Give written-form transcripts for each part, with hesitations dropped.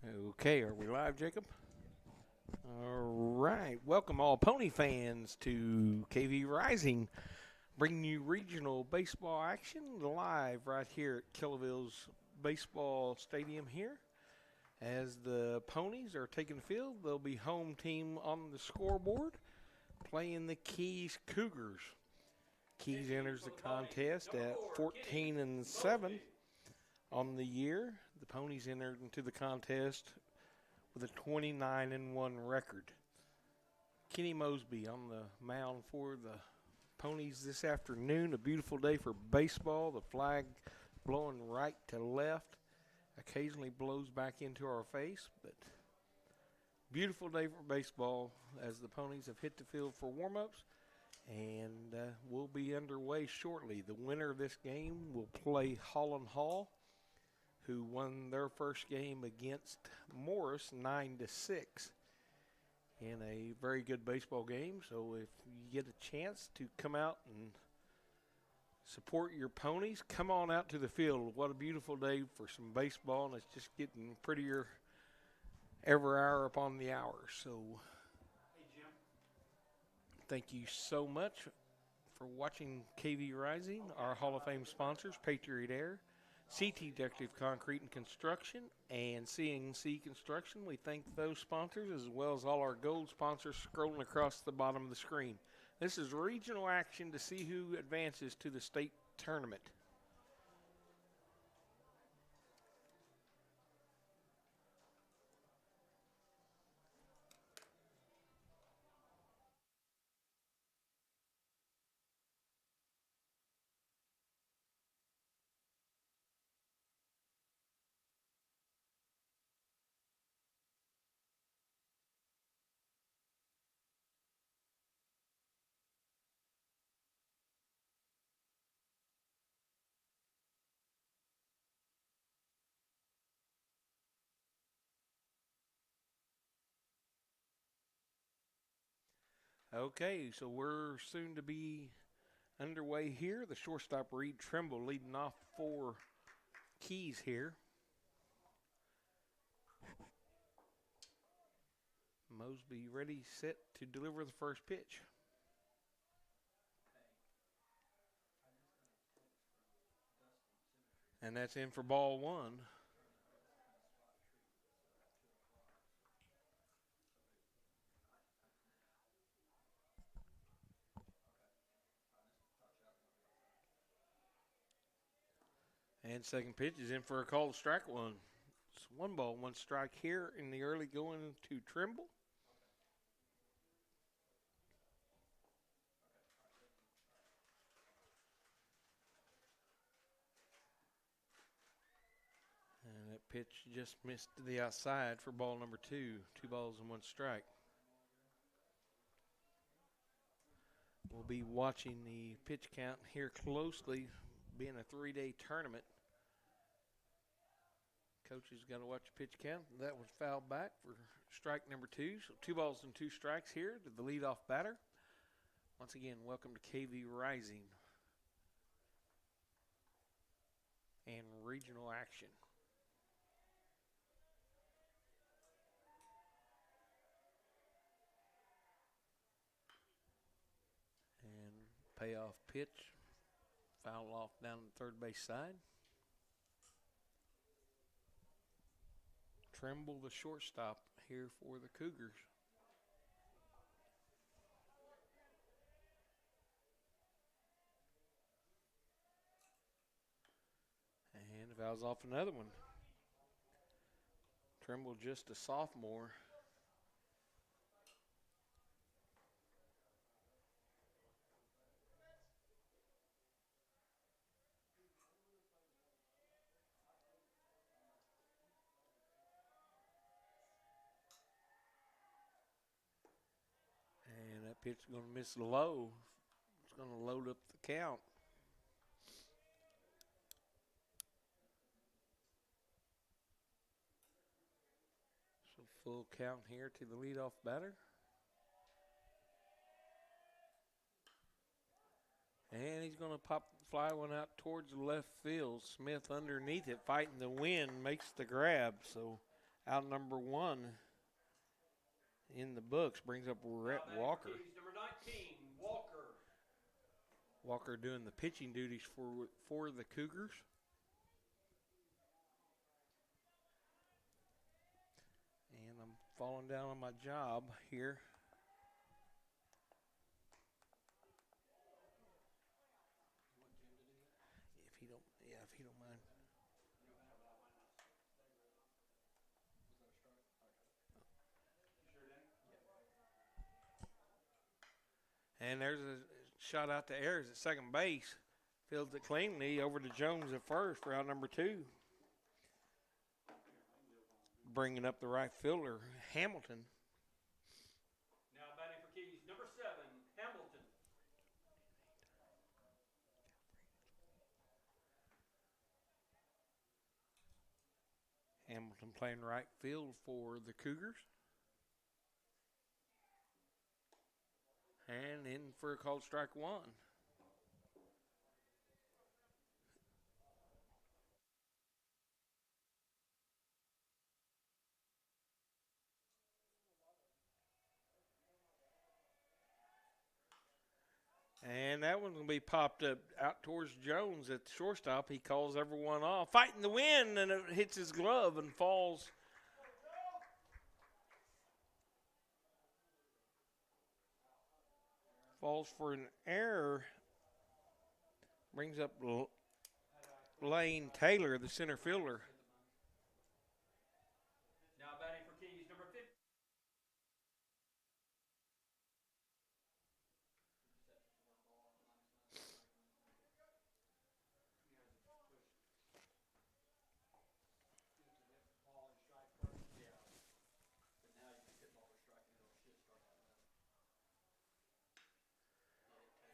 Okay, are we live, Jacob? All right. Welcome, all Pony fans, to KV Rising, bringing you regional baseball action live right here at Kellaville's baseball stadium here. As the Ponies are taking the field, they'll be home team on the scoreboard playing the Keys Cougars. Keys enters the contest at 14-7 on the year. The Ponies entered into the contest with a 29-1 record. Kenny Mosby on the mound for the Ponies this afternoon. A beautiful day for baseball. The flag blowing right to left. Occasionally blows back into our face, but beautiful day for baseball as the Ponies have hit the field for warm-ups, and we'll be underway shortly. The winner of this game will play Holland Hall, who won their first game against Morris 9-6 in a very good baseball game. So if you get a chance to come out and support your Ponies, come on out to the field. What a beautiful day for some baseball, and it's just getting prettier every hour upon the hour. So Hey, Jim. thank you so much for watching KV Rising, our Hall of Fame sponsors, Patriot Air, CT Decorative Concrete and Construction, and CNC Construction. We thank those sponsors as well as all our gold sponsors scrolling across the bottom of the screen. This is regional action to see who advances to the state tournament. Okay, so we're soon to be underway here. The shortstop, Reed Trimble, leading off for Keys here. Mosby ready, set to deliver the first pitch. And that's in for ball one. And second pitch is in for a called strike one. It's 1-1 strike here in the early going to Trimble. And that pitch just missed to the outside for ball number two. 2-1 strike. We'll be watching the pitch count here closely, being a 3-day tournament. Coaches got to watch the pitch count. That was fouled back for strike number two. So 2-2 strikes here to the leadoff batter. Once again, welcome to KV Rising and regional action. And payoff pitch, foul off down the third base side. Trimble, the shortstop, here for the Cougars. And fouls off another one. Trimble just a sophomore. And that pitch is going to miss low. It's going to load up the count. So full count here to the leadoff batter. And he's going to fly one out towards the left field. Smith underneath it, fighting the wind, makes the grab. So Out number 1 in the books brings up Rhett Walker. Number 19, Walker. Walker doing the pitching duties for the Cougars. And I'm falling down on my job here. If he don't mind. And there's a shot out to Ayers at second base. Fields it cleanly over to Jones at first for out number 2. Bringing up the right fielder, Hamilton. Now batting for Keys, number 7, Hamilton. Hamilton playing right field for the Cougars. And in for a called strike 1. And that one's going to be popped up out towards Jones at the shortstop. He calls everyone off. Fighting the wind, and it hits his glove and falls. Falls for an error. Brings up Lane Taylor, the center fielder. Now batting for Keys, number 50.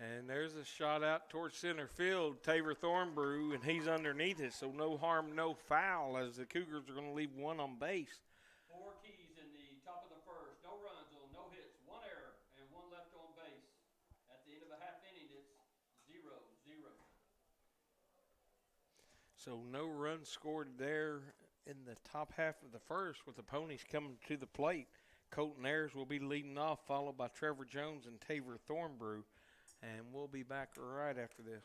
And there's a shot out towards center field, Taylor Thornbrew, and he's underneath it, so no harm, no foul, as the Cougars are going to leave one on base. 4 Keys in the top of the first. No runs on no hits, 1 error, and 1 left on base. At the end of a half inning, it's 0-0. So no runs scored there in the top half of the first with the Ponies coming to the plate. Colton Ayers will be leading off, followed by Trevor Jones and Taylor Thornbrew. And we'll be back right after this.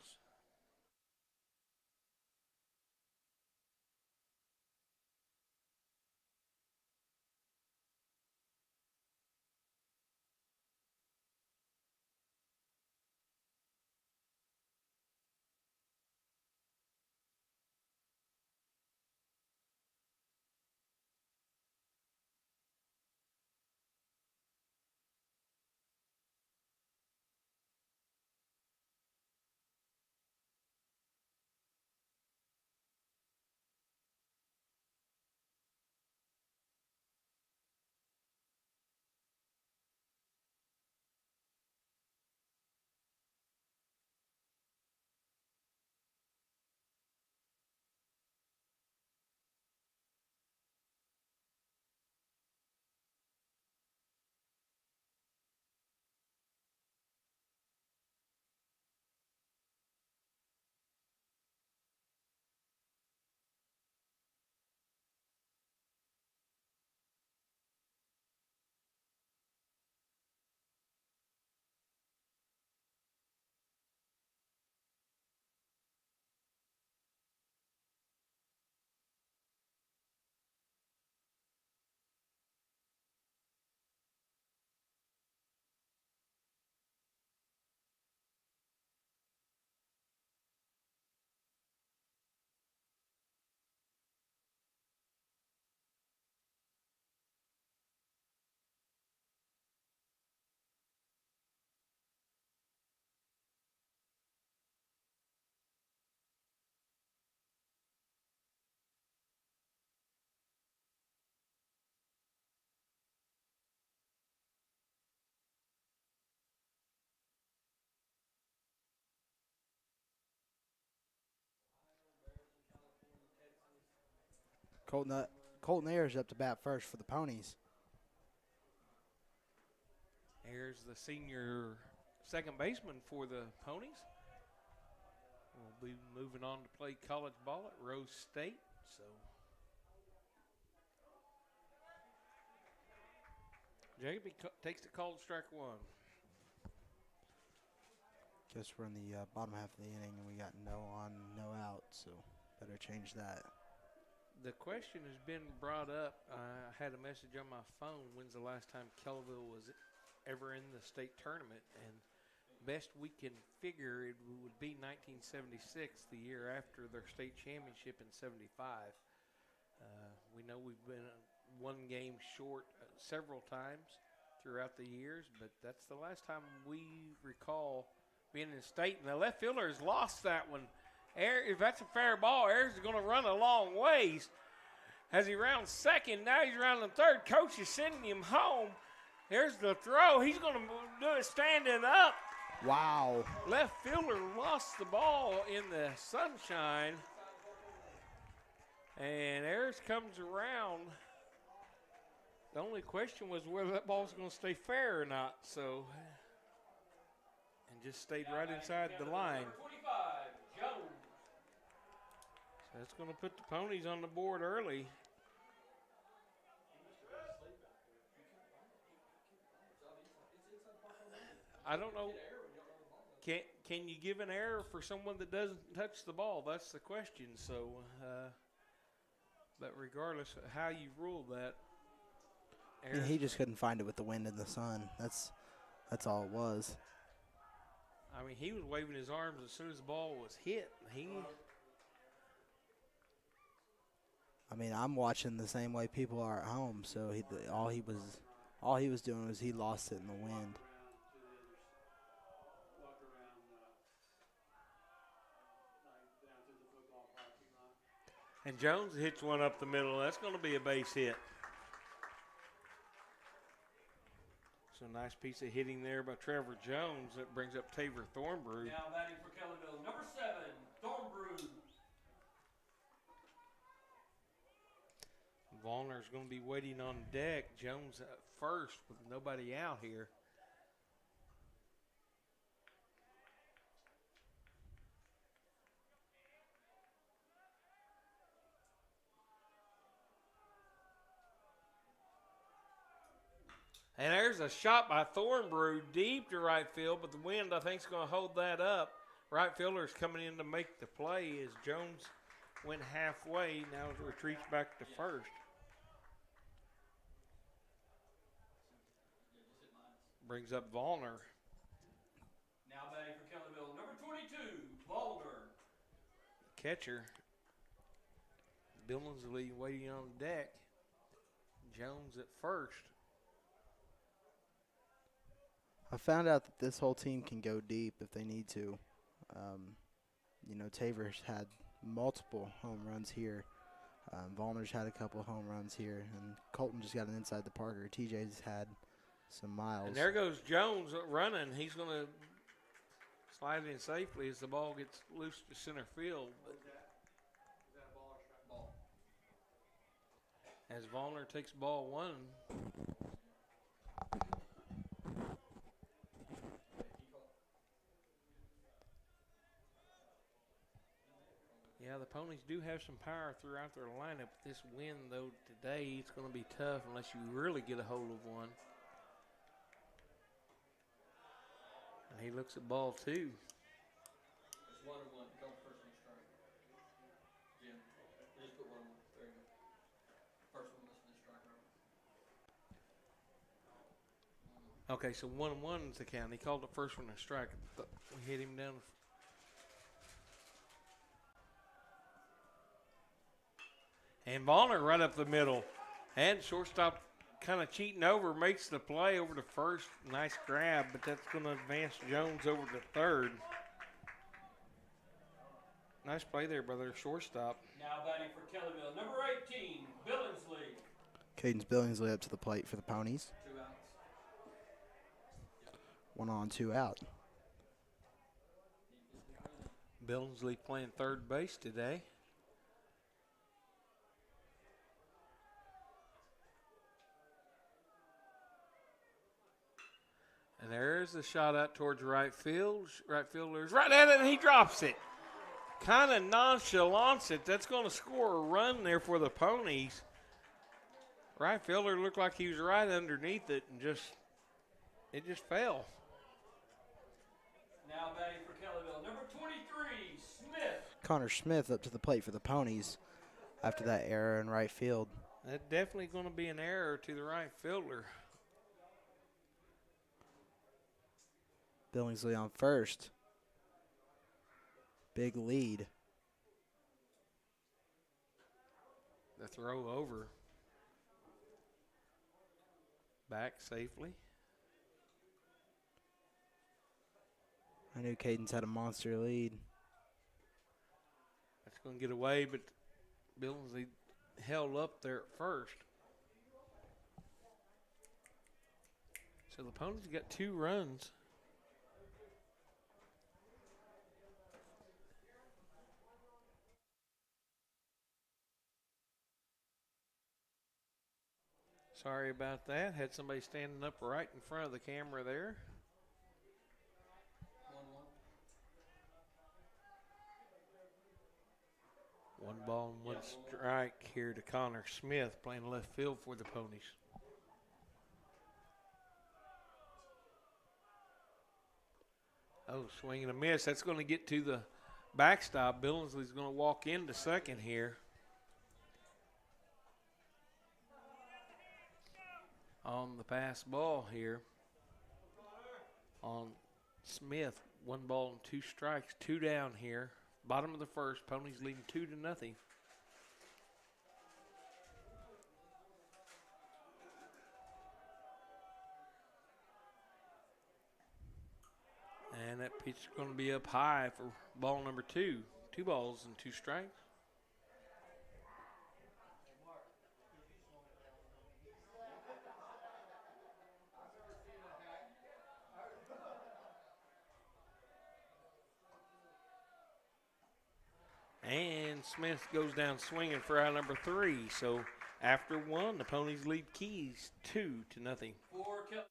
Colton Ayers up to bat first for the Ponies. Ayers, the senior second baseman for the Ponies, will be moving on to play college ball at Rose State. So Jacob takes the call to strike one. Guess we're in the bottom half of the inning, and we got no on, no out, so better change that. The question has been brought up. I had a message on my phone. When's the last time Kellaville was ever in the state tournament? And best we can figure, it would be 1976, the year after their state championship in '75. We know we've been one game short several times throughout the years, but that's the last time we recall being in state. And the left fielder has lost that one. If that's a fair ball, Ayers is going to run a long ways. As he rounds second, now he's rounding third. Coach is sending him home. Here's the throw. He's going to do it standing up. Wow. Left fielder lost the ball in the sunshine. And Ayers comes around. The only question was whether that ball's going to stay fair or not. So, and just stayed right inside the line. Jones. So that's going to put the Ponies on the board early. I don't know. Can you give an error for someone that doesn't touch the ball? That's the question. So, but regardless of how you rule that, Yeah, he just couldn't find it with the wind and the sun. That's all it was. I mean, he was waving his arms as soon as the ball was hit. I mean, I'm watching the same way people are at home. So all he was doing was he lost it in the wind. And Jones hits one up the middle. That's going to be a base hit. So nice piece of hitting there by Trevor Jones. That brings up Taver Thornbrew. Now batting for Kellaville, number 7, Thornbrew. Vollner's going to be waiting on deck. Jones at first with nobody out here. And there's a shot by Thornbrew deep to right field, but the wind, I think, is going to hold that up. Right fielder's coming in to make the play as Jones went halfway. Now it retreats back to first. Brings up Vollner. Now batting for Kellaville, number 22, Vollner. Catcher. Billingsley waiting on deck. Jones at first. I found out that this whole team can go deep if they need to. Taver's had multiple home runs here. Vollner's had a couple home runs here. And Colton just got an inside the Parker. TJ's had some miles. And there goes Jones running. He's going to slide in safely as the ball gets loose to center field. But Is that a ball or strike? Ball. as Vollner takes ball one. Yeah, the Ponies do have some power throughout their lineup. This win, though, today, it's going to be tough unless you really get a hold of one. And he looks at ball two. It's 1-1. Go first one strike. Jim, just put 1-1. There you go. First one listen to strike. Okay, so 1-1 is the count. He called the first one a strike. We hit him down. And Vollner right up the middle. And shortstop kind of cheating over, makes the play over to first. Nice grab, but that's going to advance Jones over to third. Nice play there by their shortstop. Now batting for Kellyville, number 18, Billingsley. Cadence Billingsley up to the plate for the Ponies. 2 outs. 1 on, 2 out. Billingsley playing third base today. And there's the shot out towards right field. Right fielder's right at it, and he drops it. Kind of nonchalants it. That's going to score a run there for the Ponies. Right fielder looked like he was right underneath it and it just fell. Now batting for Kellyville, number 23, Smith. Connor Smith up to the plate for the Ponies after that error in right field. That's definitely going to be an error to the right fielder. Billingsley on first. Big lead. The throw over. Back safely. I knew Caden's had a monster lead. That's going to get away, but Billingsley held up there at first. So the Ponies got 2 runs. Sorry about that. Had somebody standing up right in front of the camera there. 1-1. 1 ball and 1 strike here to Connor Smith playing left field for the Ponies. Oh, swing and a miss. That's going to get to the backstop. Billingsley's going to walk into second here. On the pass ball here on Smith. 1 ball and 2 strikes, 2 down here. Bottom of the first, Ponies leading 2-0. And that pitch is going to be up high for ball number 2. 2 balls and 2 strikes. And Smith goes down swinging for out number 3. So after 1, the Ponies lead Keys 2-0. For Kelly.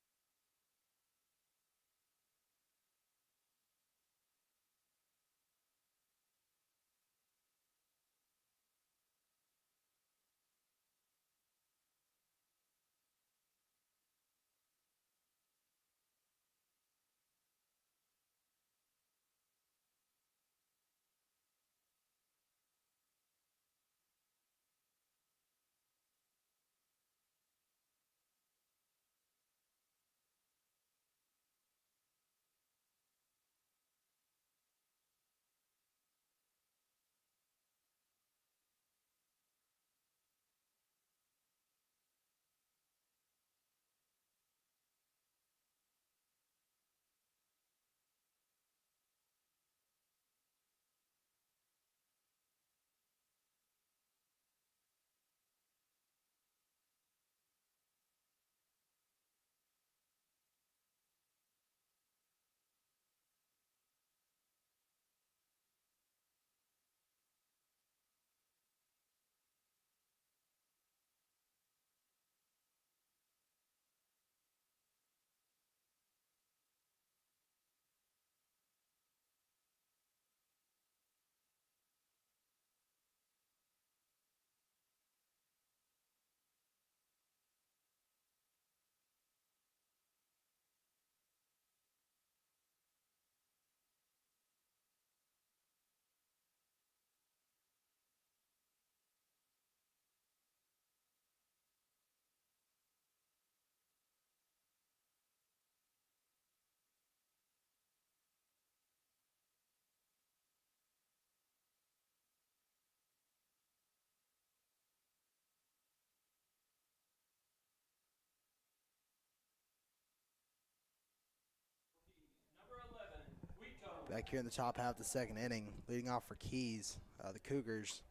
Back here in the top half of the second inning, leading off for Keys, the Cougars,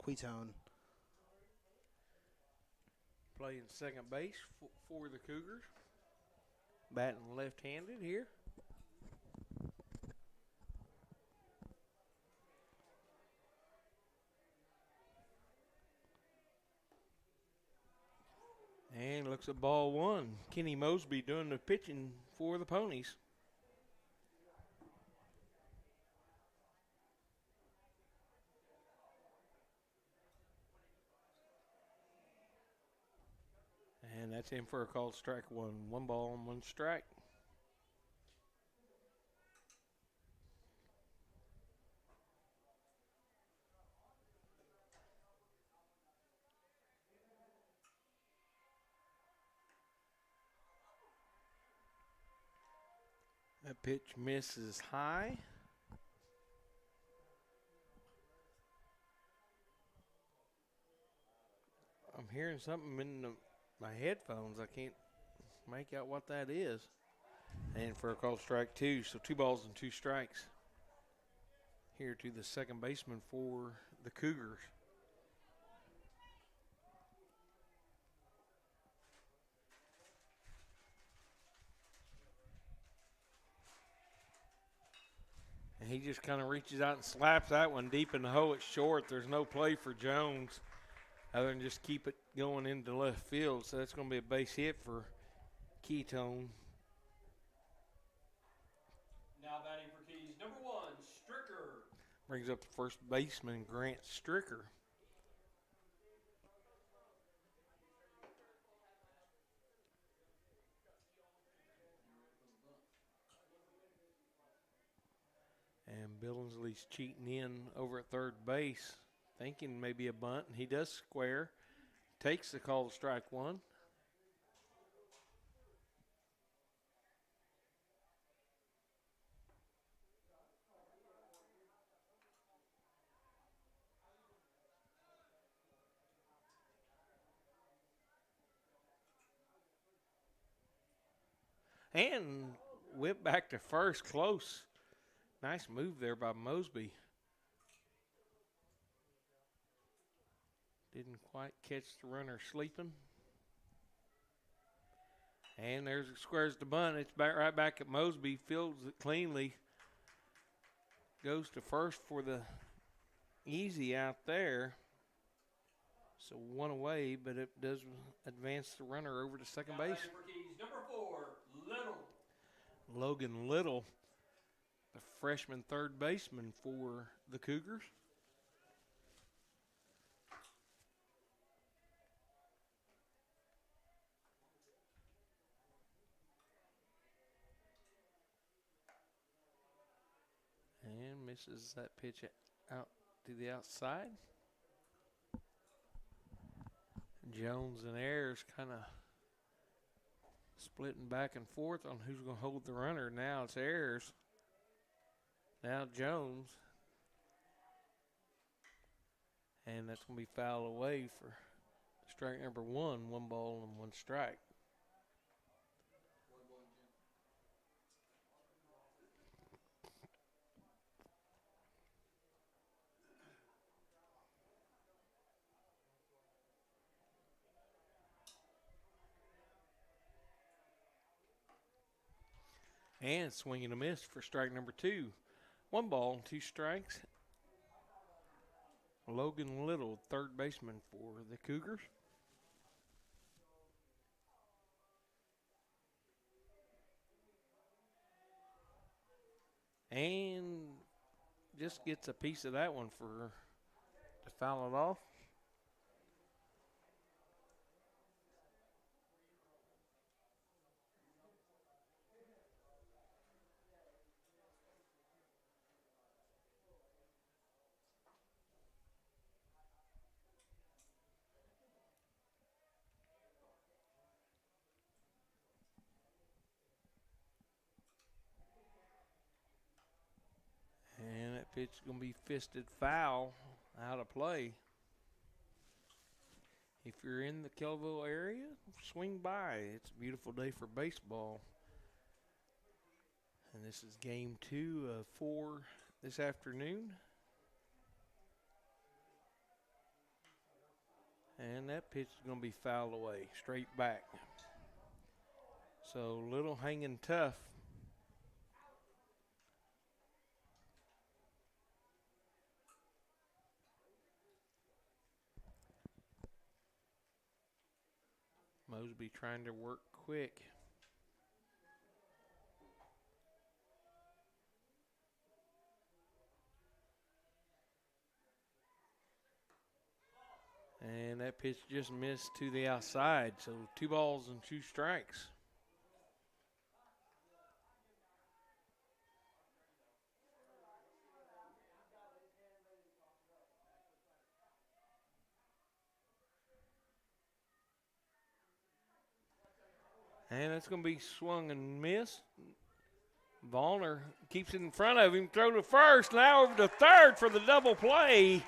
Quitone. Playing second base for the Cougars. Batting left-handed here. And looks at ball 1. Kenny Mosby doing the pitching for the Ponies. And that's in for a called strike one. 1 ball and 1 strike. That pitch misses high. I'm hearing something in my headphones. I can't make out what that is. And for a called strike 2, so 2 balls and 2 strikes. Here to the second baseman for the Cougars. And he just kind of reaches out and slaps that one deep in the hole. It's short. There's no play for Jones other than just keep it going into left field. So that's going to be a base hit for Ketone. Now batting for Keys, number 1, Stricker. Brings up the first baseman, Grant Stricker. And Billingsley's cheating in over at third base, thinking maybe a bunt. And he does square. Takes the called strike 1. And whip back to first, close. Nice move there by Mosby. Didn't quite catch the runner sleeping. And there's squares the bunt. It's back right back at Mosby. Fields it cleanly. Goes to first for the easy out there. So 1 away, but it does advance the runner over to second base. For Keys, number 4, Little. Logan Little, the freshman third baseman for the Cougars. And misses that pitch out to the outside. Jones and Ayers kind of splitting back and forth on who's going to hold the runner. Now it's Ayers. Now Jones. And that's going to be fouled away for strike number 1. 1 ball and 1 strike. And swing and a miss for strike number 2. 1 ball and 2 strikes. Logan Little, third baseman for the Cougars. And just gets a piece of that one to foul it off. And that pitch is going to be fisted foul, out of play. If you're in the Kellaville area, swing by. It's a beautiful day for baseball. And this is game 2 of 4 this afternoon. And that pitch is going to be fouled away, straight back. So Little hanging tough. Mosby trying to work quick. And that pitch just missed to the outside. So 2 balls and 2 strikes. And that's going to be swung and missed. Vollner keeps it in front of him. Throw to first. Now over to third for the double play.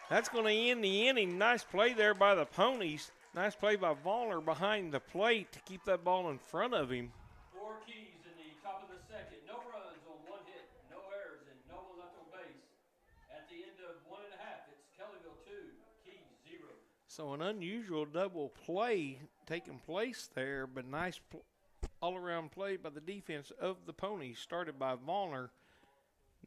That's going to end the inning. Nice play there by the Ponies. Nice play by Vollner behind the plate to keep that ball in front of him. 4 keys in the top of the second. No runs on 1 hit, no errors, and no one left on base. At the end of 1 1/2, it's Kellyville 2, Keys 0. So an unusual double play taking place there, but nice all-around play by the defense of the Ponies, started by Vollner,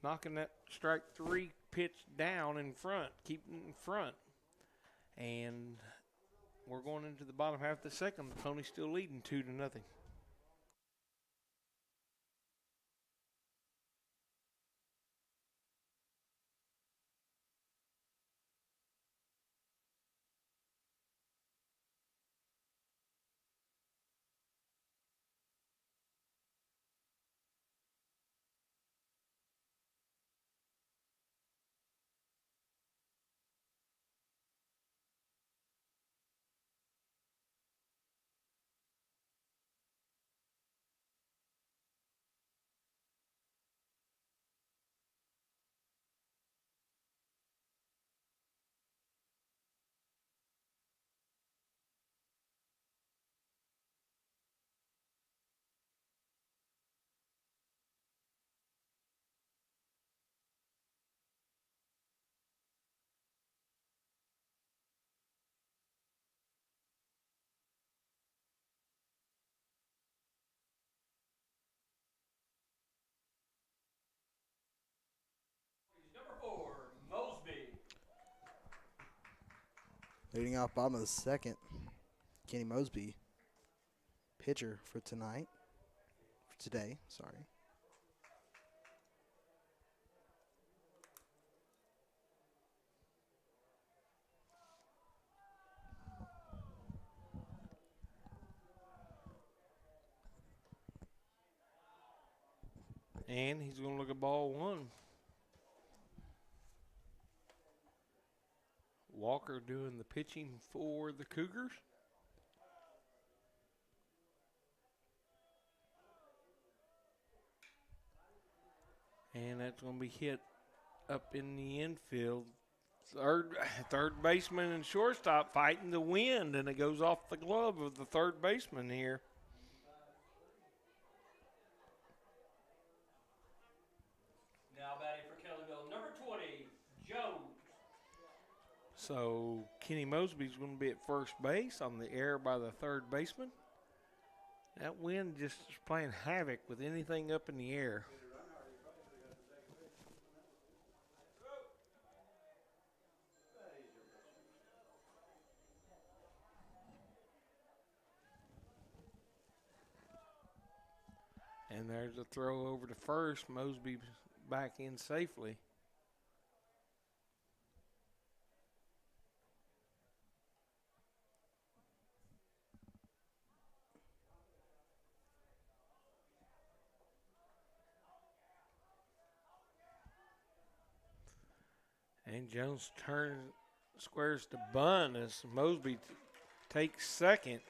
knocking that strike 3 pitch down in front, keeping it in front. And we're going into the bottom half of the second. The Ponies still leading 2-0. Number 4, Mosby. Leading off bottom of the second, Kenny Mosby, pitcher for today, sorry. And he's going to look at ball 1. Walker doing the pitching for the Cougars. And that's going to be hit up in the infield. Third baseman and shortstop fighting the wind, and it goes off the glove of the third baseman here. Now batting for Kellyville, number 20, Jones. So Kenny Mosby's going to be at first base on the air by the third baseman. That wind just is playing havoc with anything up in the air. And there's a throw over to first. Mosby back in safely. And Jones squares to bunt as Mosby takes second.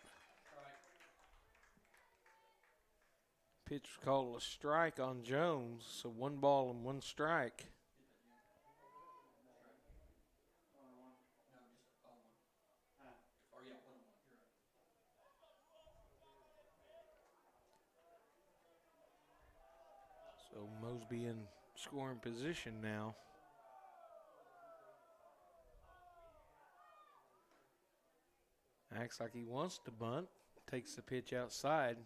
Pitch was called a strike on Jones, so 1 ball and 1 strike. So Mosby in scoring position now. Acts like he wants to bunt, takes the pitch outside.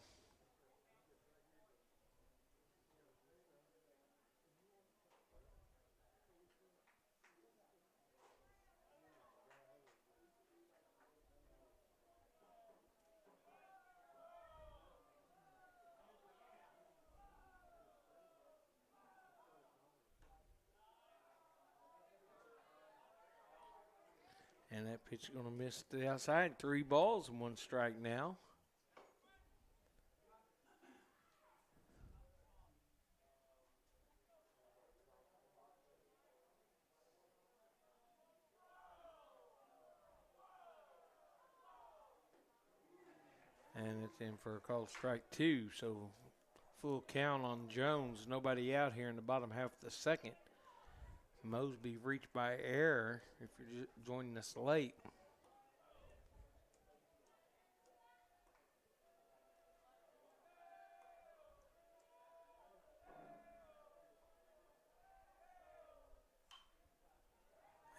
And that pitch is going to miss the outside. 3 balls and 1 strike now. And it's in for a called strike 2. So full count on Jones. Nobody out here in the bottom half of the second. Mosby reached by error if you're just joining us late.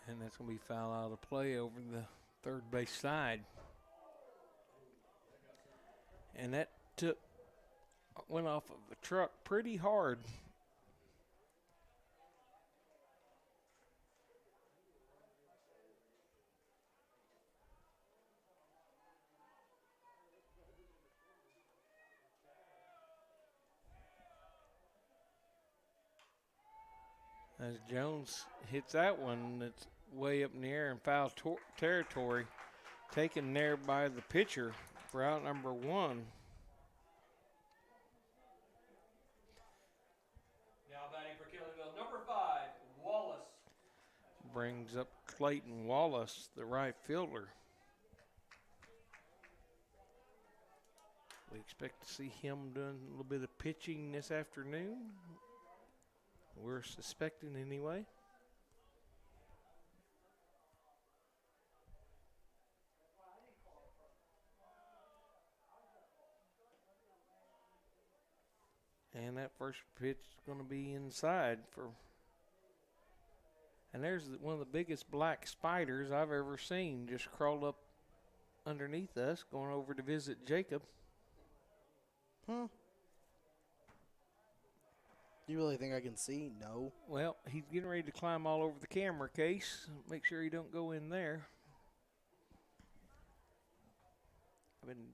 And that's going to be foul out of play over the third base side. And that went off of a truck pretty hard. As Jones hits that one, that's way up in the air in foul territory, taken there by the pitcher for out number 1. Now batting for Kellyville, number 5, Wallace. Brings up Clayton Wallace, the right fielder. We expect to see him doing a little bit of pitching this afternoon. We're suspecting anyway. And that first pitch is going to be inside for. And there's one of the biggest black spiders I've ever seen just crawled up underneath us, going over to visit Jacob. You really think I can see? No. Well, he's getting ready to climb all over the camera case. Make sure he don't go in there. I've been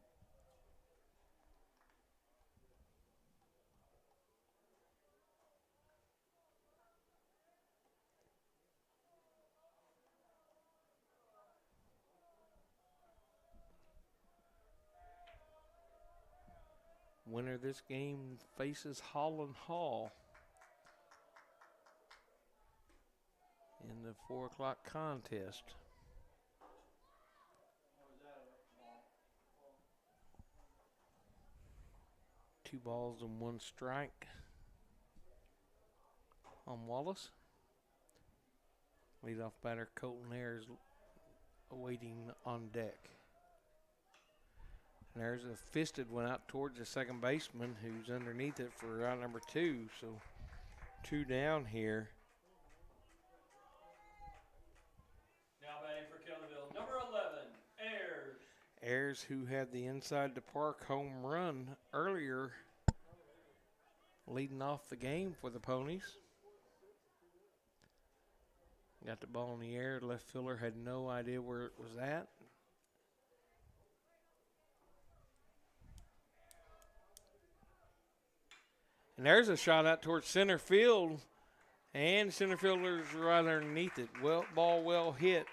winner of this game faces Holland Hall in the 4 o'clock contest. Two balls and 1 strike on Wallace. Leadoff batter Colton Ayers awaiting on deck. And there's a fisted one out towards the second baseman who's underneath it for out number 2. So 2 down here. Now batting for Kellyville, number 11, Ayers. Ayers, who had the inside the park home run earlier, leading off the game for the Ponies. Got the ball in the air. Left fielder had no idea where it was at. And there's a shot out towards center field. And center fielder's right underneath it. Ball well hit,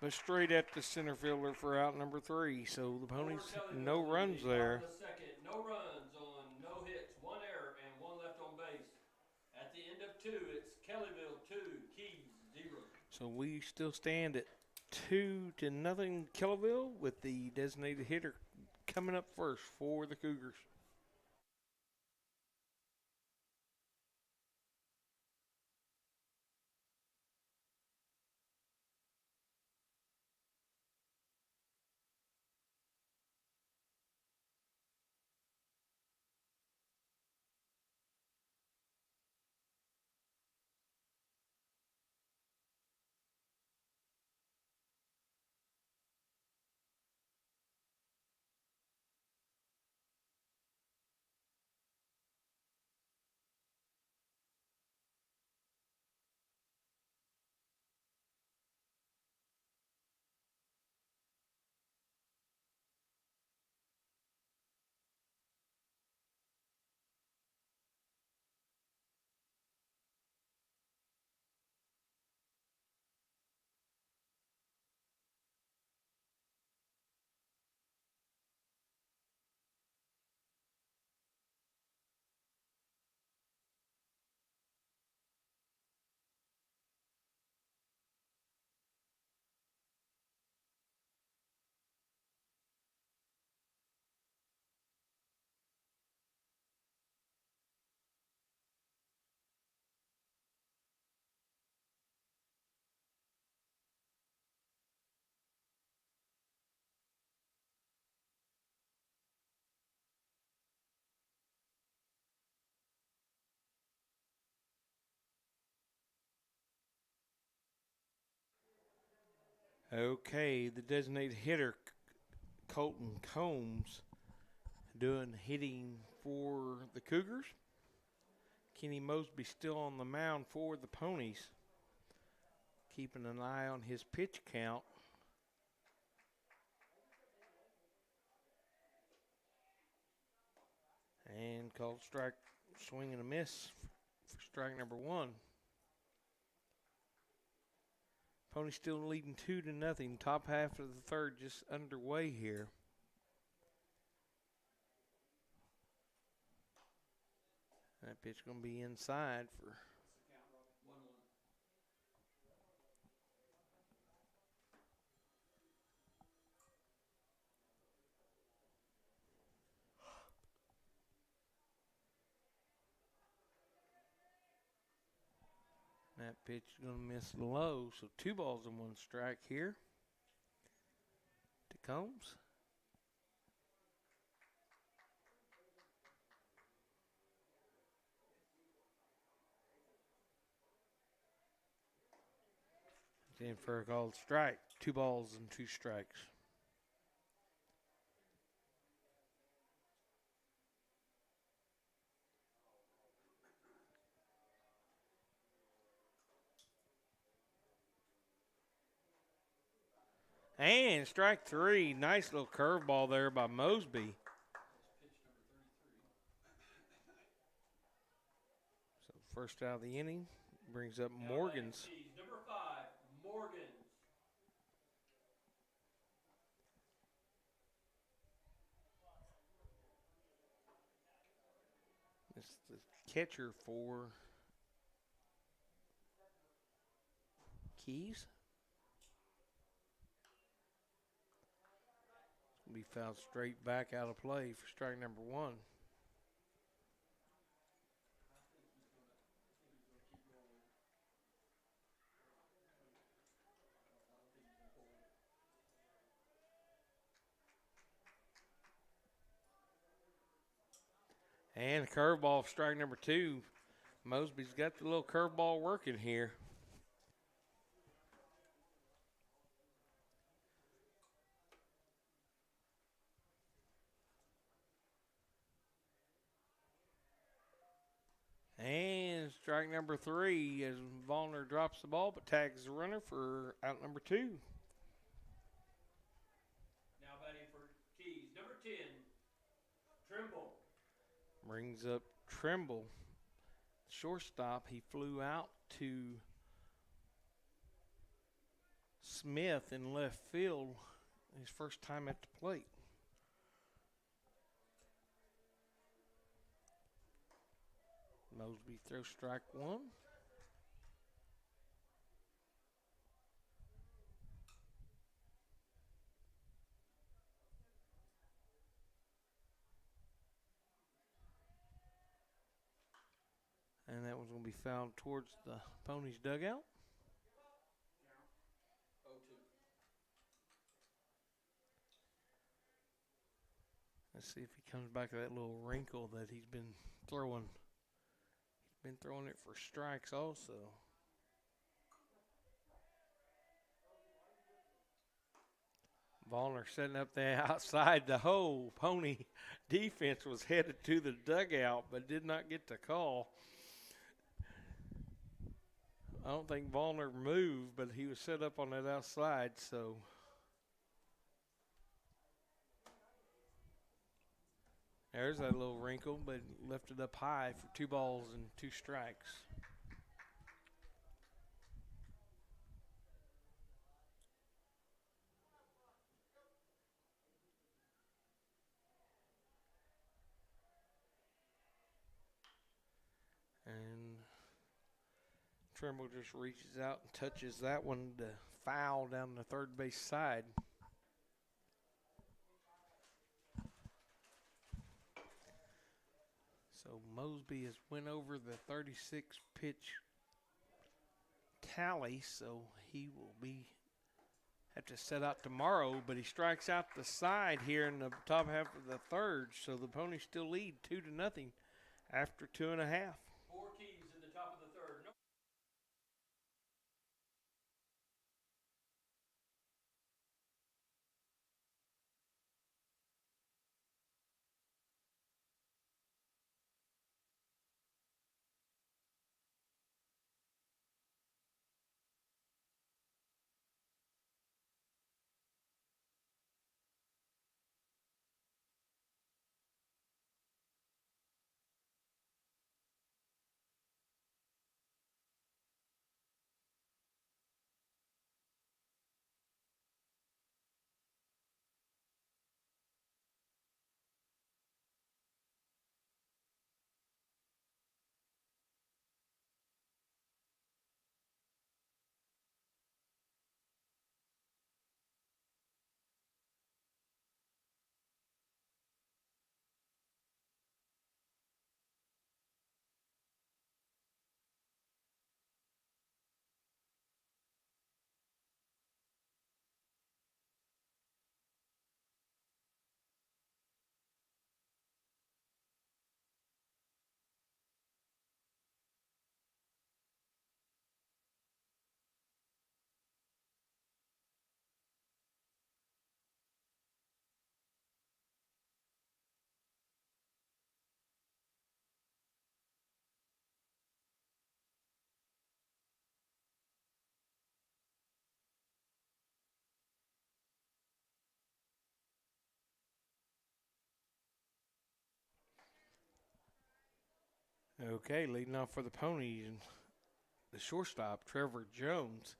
but straight at the center fielder for out number 3. So the Ponies, no runs there. Second, no runs on no hits, 1 error, and 1 left on base. At the end of 2, it's Kellyville 2, Keys 0. So we still stand at 2-0 Kellaville with the designated hitter coming up first for the Cougars. Okay, the designated hitter, Colton Combs, doing hitting for the Cougars. Kenny Mosby still on the mound for the Ponies. Keeping an eye on his pitch count. And called strike, swing and a miss for strike number one. Ponies still leading 2-0. Top half of the third just underway here. That pitch going to be inside for. That pitch is going to miss low, so 2 balls and 1 strike here to Combs. In for a called strike. 2 balls and 2 strikes. And strike 3. Nice little curveball there by Mosby. So first out of the inning brings up Morgan's. Number 5, Morgan's. It's the catcher for Keys. It's going to be fouled straight back out of play for strike number 1. And a curveball for strike number 2. Mosby's got the little curveball working here. And strike number 3 as Vollner drops the ball but tags the runner for out number 2. Now batting for Keys, number 10, Trimble. Brings up Trimble. Shortstop, he flew out to Smith in left field his first time at the plate. Mosby throws strike 1. And that one's going to be fouled towards the Ponies dugout. 0-2. Let's see if he comes back to that little wrinkle that he's been throwing. He's been throwing it for strikes also. Vollner setting up there outside the hole. Pony defense was headed to the dugout but did not get the call. I don't think Vollner moved, but he was set up on that outside, so. There's that little wrinkle, but left it up high for 2 balls and 2 strikes. And Trimble just reaches out and touches that one to foul down the third base side. So Mosby has went over the 36 pitch tally, so he will have to set out tomorrow, but he strikes out the side here in the top half of the third, so the Ponies still lead 2-0 after 2.5. Okay, leading off for the Ponies, the shortstop, Trevor Jones.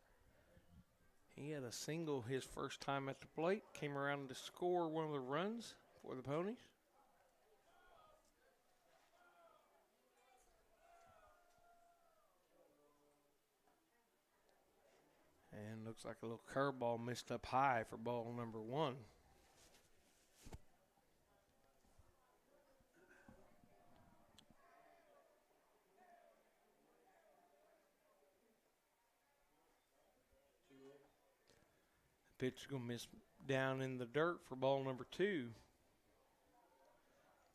He had a single his first time at the plate, came around to score one of the runs for the Ponies. And looks like a little curveball missed up high for ball number 1. Pitch is going to miss down in the dirt for ball number 2.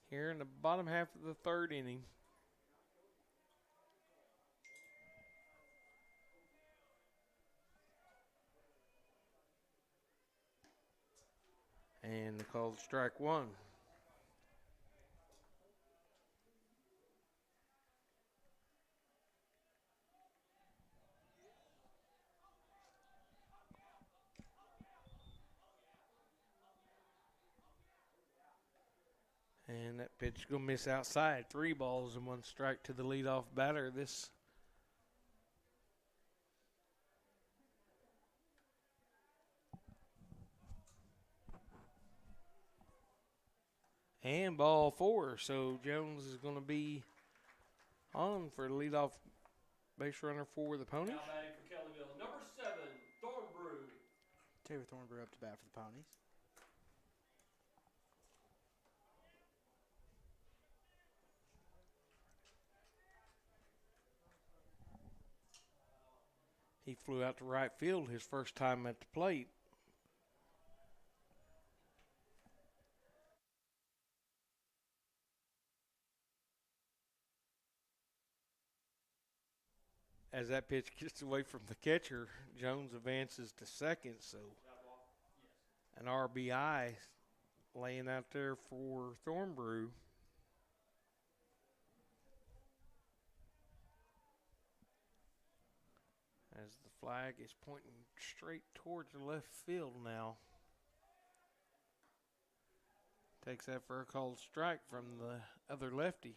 Here in the bottom half of the 3rd inning. And they called strike 1. And that pitch is going to miss outside. 3 balls and 1 strike to the leadoff batter. And ball 4. So Jones is going to be on for the leadoff base runner for the Ponies. Now batting for Kellyville, number 7, Thornbrew. Taylor Thornbrew up to bat for the Ponies. He flew out to right field his first time at the plate. As that pitch gets away from the catcher, Jones advances to second. So an RBI laying out there for Thornbrew. As the flag is pointing straight towards the left field now. Takes that for a called strike from the other lefty.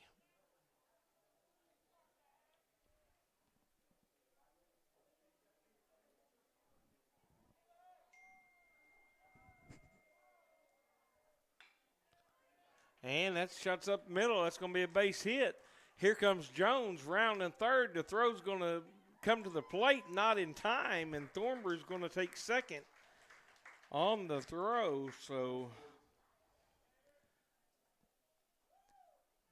And that shuts up the middle. That's going to be a base hit. Here comes Jones rounding third. The throw's going to come to the plate, not in time, and Thornbrew's going to take second on the throw. So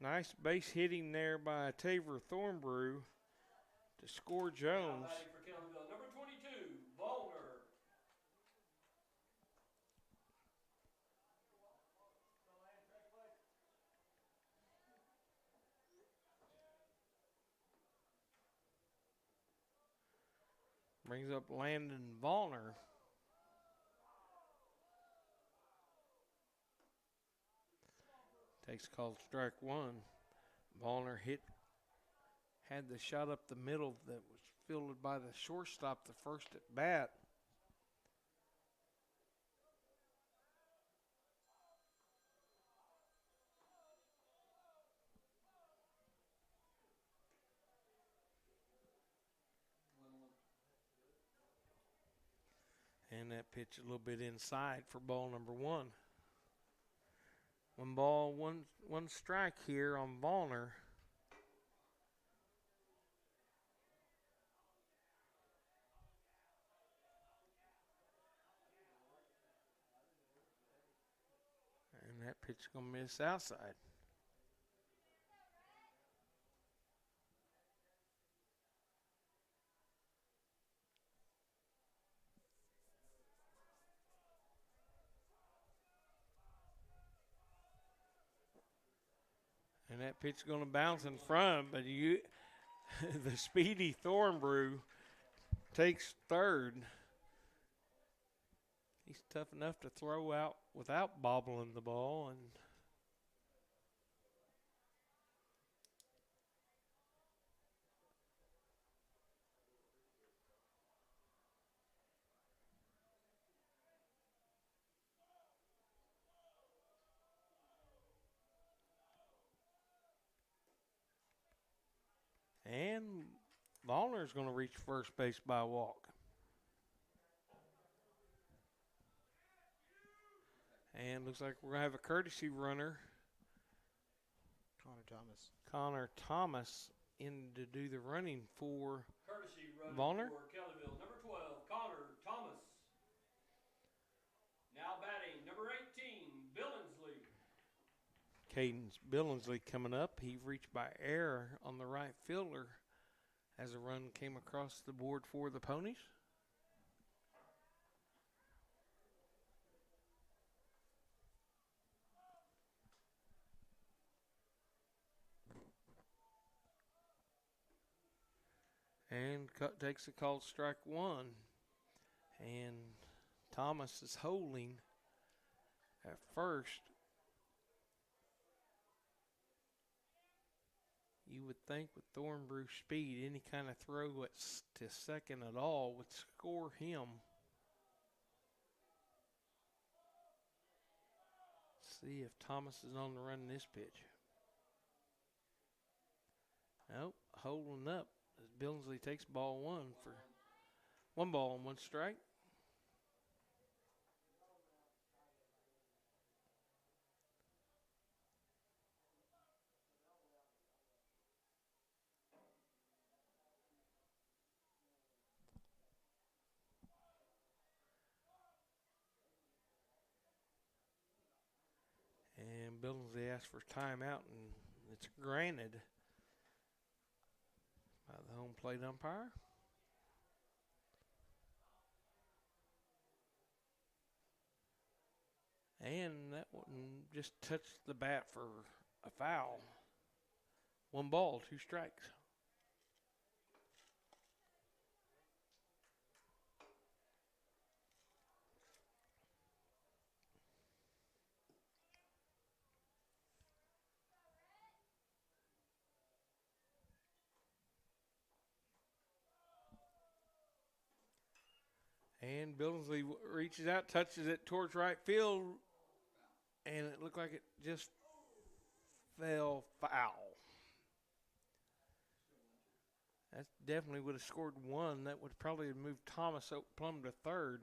nice base hitting there by Trevor Thornbrew to score Jones. Now batting for Kellyville, number 22, Volner. Brings up Landon Volner. Takes called strike 1. Volner had the shot up the middle that was fielded by the shortstop the first at bat. And that pitch a little bit inside for ball number 1. 1 ball, one strike here on Volner. And that pitch is going to miss outside. And that pitch is going to bounce in front, but the speedy Thornbrew takes third. He's tough enough to throw out without bobbling the ball, And Vollner's going to reach first base by a walk. And looks like we're going to have a courtesy runner. Connor Thomas in to do the running for Courtesy running Vollner. for Kellyville. Number 12, Connor Thomas. Now batting, number 18, Billingsley. Caden's Billingsley coming up. He reached by error on the right fielder as a run came across the board for the Ponies. And takes a called strike one. And Thomas is holding at first. You would think with Thornbrew's speed, any kind of throw to second at all would score him. See if Thomas is on the run this pitch. Nope, holding up as Billingsley takes ball one for 1 ball and 1 strike. And Billingsley asks for timeout, and it's granted by the home plate umpire. And that one just touched the bat for a foul. 1 ball, 2 strikes. And Billingsley reaches out, touches it towards right field, and it looked like it just fell foul. That definitely would have scored 1. That would probably have moved Thomas plumb to third.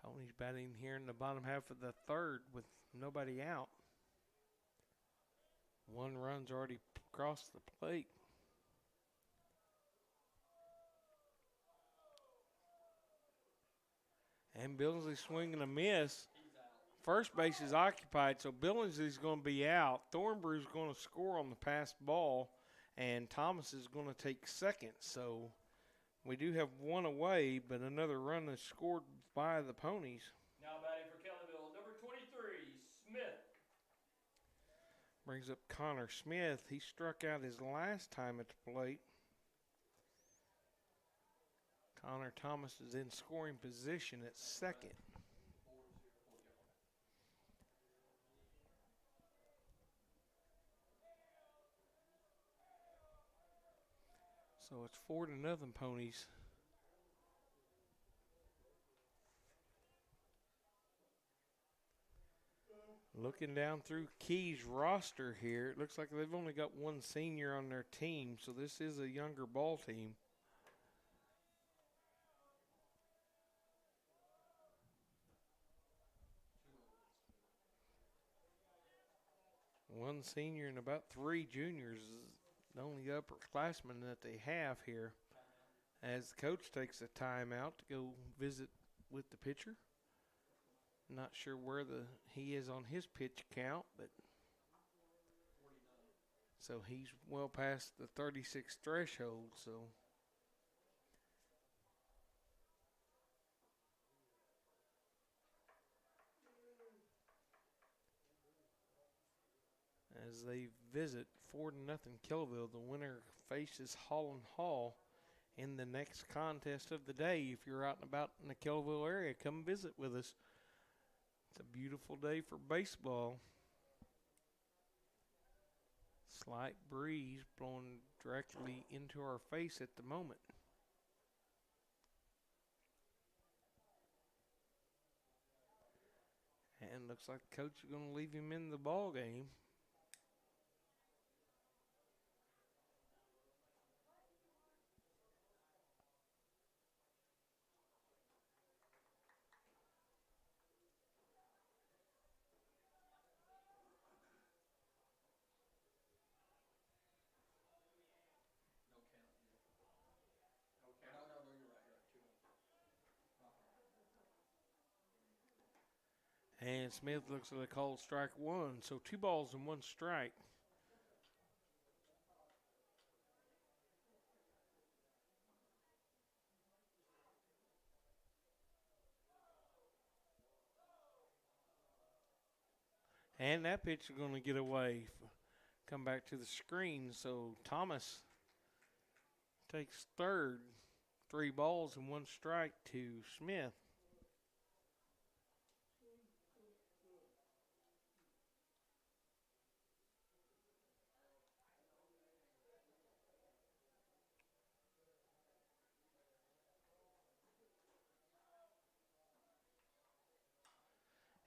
Ponies batting here in the bottom half of the third with nobody out. 1 run's already across the plate. And Billingsley swinging a miss. First base is occupied, so Billingsley's going to be out. Thornbrew's going to score on the passed ball, and Thomas is going to take second. So we do have 1 away, but another run is scored by the Ponies. Now batting for Kellyville, number 23, Smith. Brings up Connor Smith. He struck out his last time at the plate. Connor Thomas is in scoring position at second. So it's 4-0 Ponies. Looking down through Key's roster here, it looks like they've only got 1 senior on their team, so this is a younger ball team. One senior and about 3 juniors is the only upperclassmen that they have here. As the coach takes a timeout to go visit with the pitcher. Not sure where he is on his pitch count, but so he's well past the 36 threshold. So as they visit 4-0 Kellaville, the winner faces Holland Hall in the next contest of the day. If you're out and about in the Kellaville area, come visit with us. It's a beautiful day for baseball. Slight breeze blowing directly into our face at the moment. And looks like the coach is going to leave him in the ball game. And Smith looks like a called strike one. So 2 balls and 1 strike. And that pitch is going to get away. Come back to the screen. So Thomas takes third. 3 balls and 1 strike to Smith.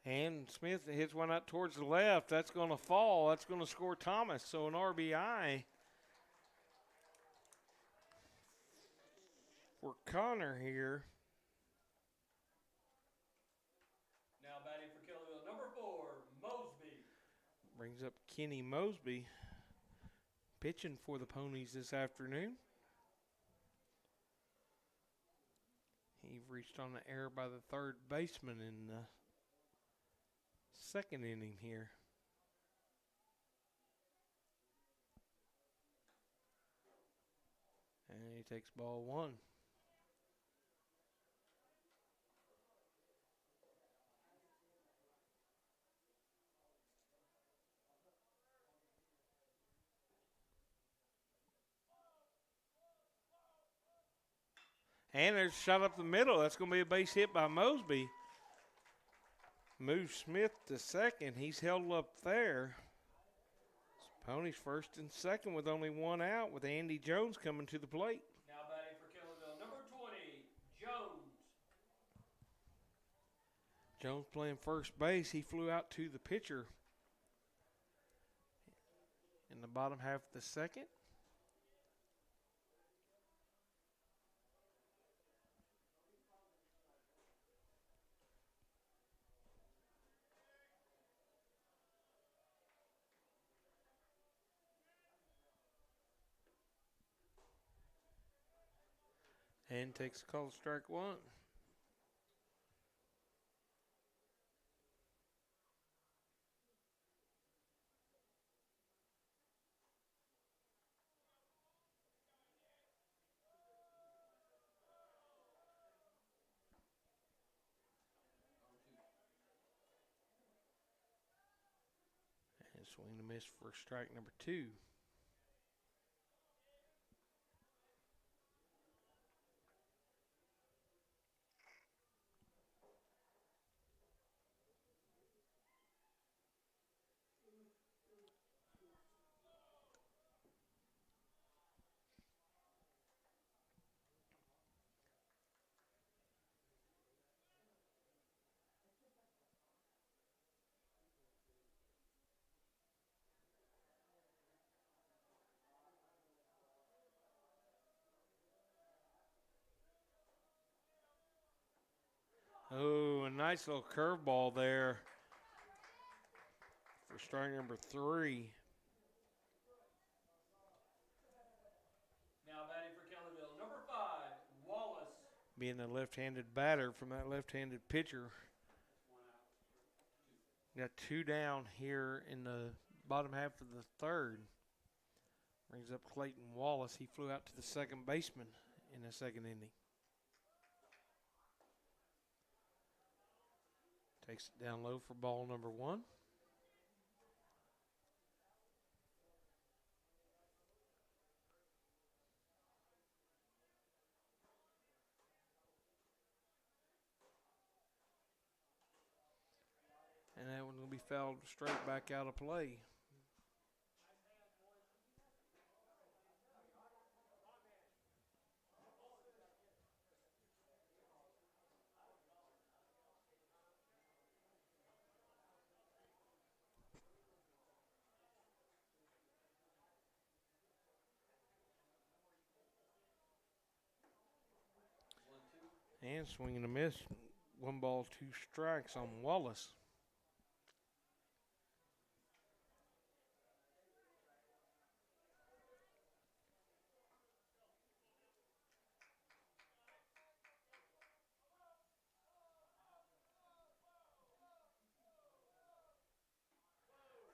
And Smith hits one out towards the left. That's going to fall. That's going to score Thomas. So an RBI for Connor here. Now batting for Kellaville, number 4, Mosby. Brings up Kenny Mosby, pitching for the Ponies this afternoon. He reached on the error by the third baseman in the second inning here. And he takes ball 1. And there's a shot up the middle. That's going to be a base hit by Mosby. Moves Smith to second. He's held up there. Ponies first and second with only 1 out, with Andy Jones coming to the plate. Now batting for Kellaville, number 20, Jones. Jones playing first base. He flew out to the pitcher in the bottom half of the second. And takes a call, strike 1. And swing and a miss for strike number 2. Oh, a nice little curveball there for strike number 3. Now batting for Kellaville, number 5, Wallace. Being a left-handed batter from that left-handed pitcher. Got 2 down here in the bottom half of the third. Brings up Clayton Wallace. He flew out to the second baseman in the second inning. Takes it down low for ball number 1. And that one will be fouled straight back out of play. And swinging a miss. 1 ball, 2 strikes on Wallace.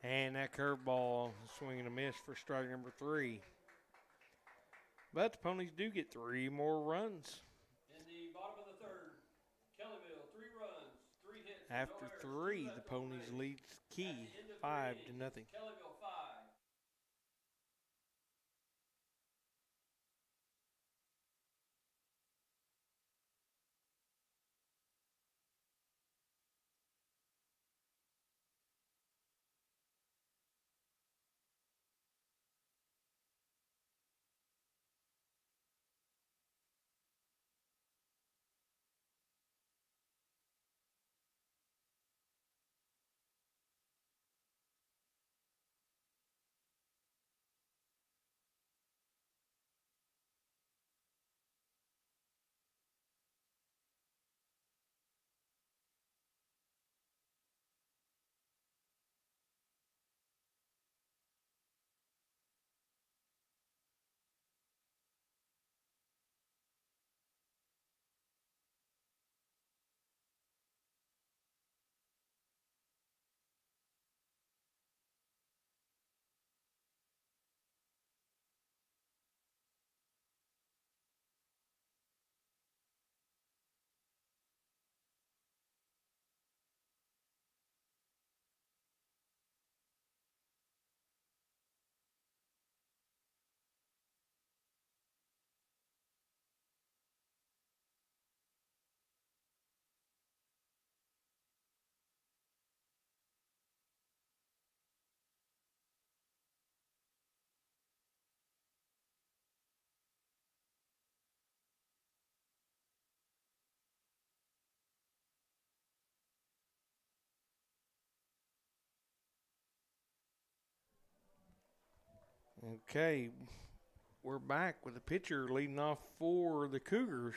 And that curveball, swinging a miss for strike number 3. But the Ponies do get 3 more runs. In the bottom of the third, Kellyville, 3 runs, 3 hits. After no errors, 3, 2 the left on Ponies base. lead Key At the end of 5 3 to innings, nothing. Kellyville 5. Okay, we're back with the pitcher leading off for the Cougars.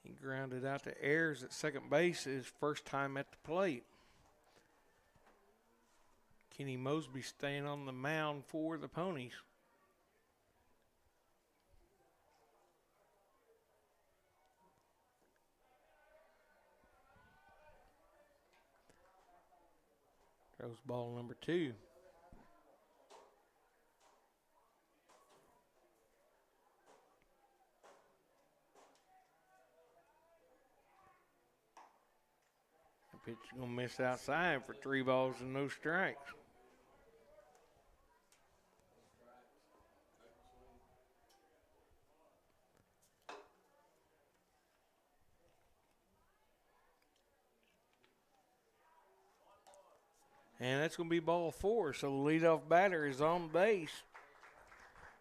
He grounded out to Ayers at second base his first time at the plate. Kenny Mosby staying on the mound for the Ponies. Throws ball number 2. The pitch is going to miss outside for 3 balls and no strikes. And that's going to be ball 4. So the leadoff batter is on base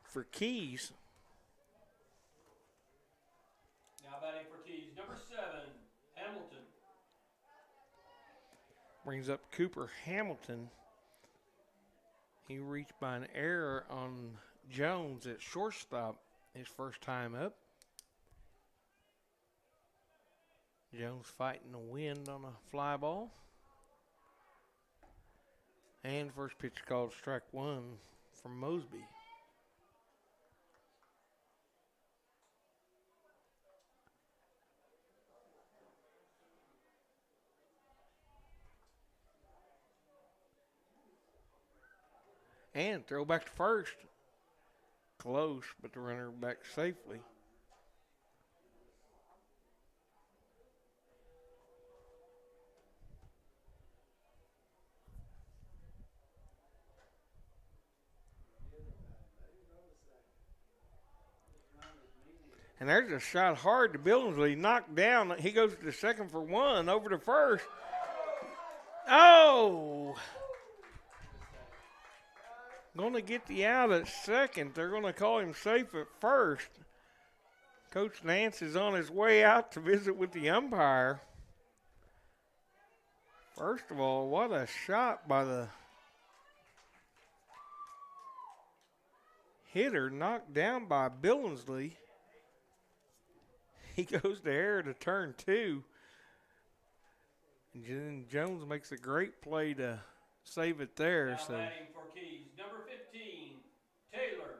for Keys. Now batting for Keys, number 7, Hamilton. Brings up Cooper Hamilton. He reached by an error on Jones at shortstop his first time up. Jones fighting the wind on a fly ball. And first pitch called strike 1 from Mosby. And throw back to first. Close, but the runner back safely. And there's a shot hard to Billingsley. Knocked down. He goes to second for 1. Over to first. Oh! Going to get the out at second. They're going to call him safe at first. Coach Nance is on his way out to visit with the umpire. First of all, what a shot by the hitter knocked down by Billingsley. He goes to air to turn 2. And then Jones makes a great play to save it there. Now So batting for Keys, number 15, Taylor.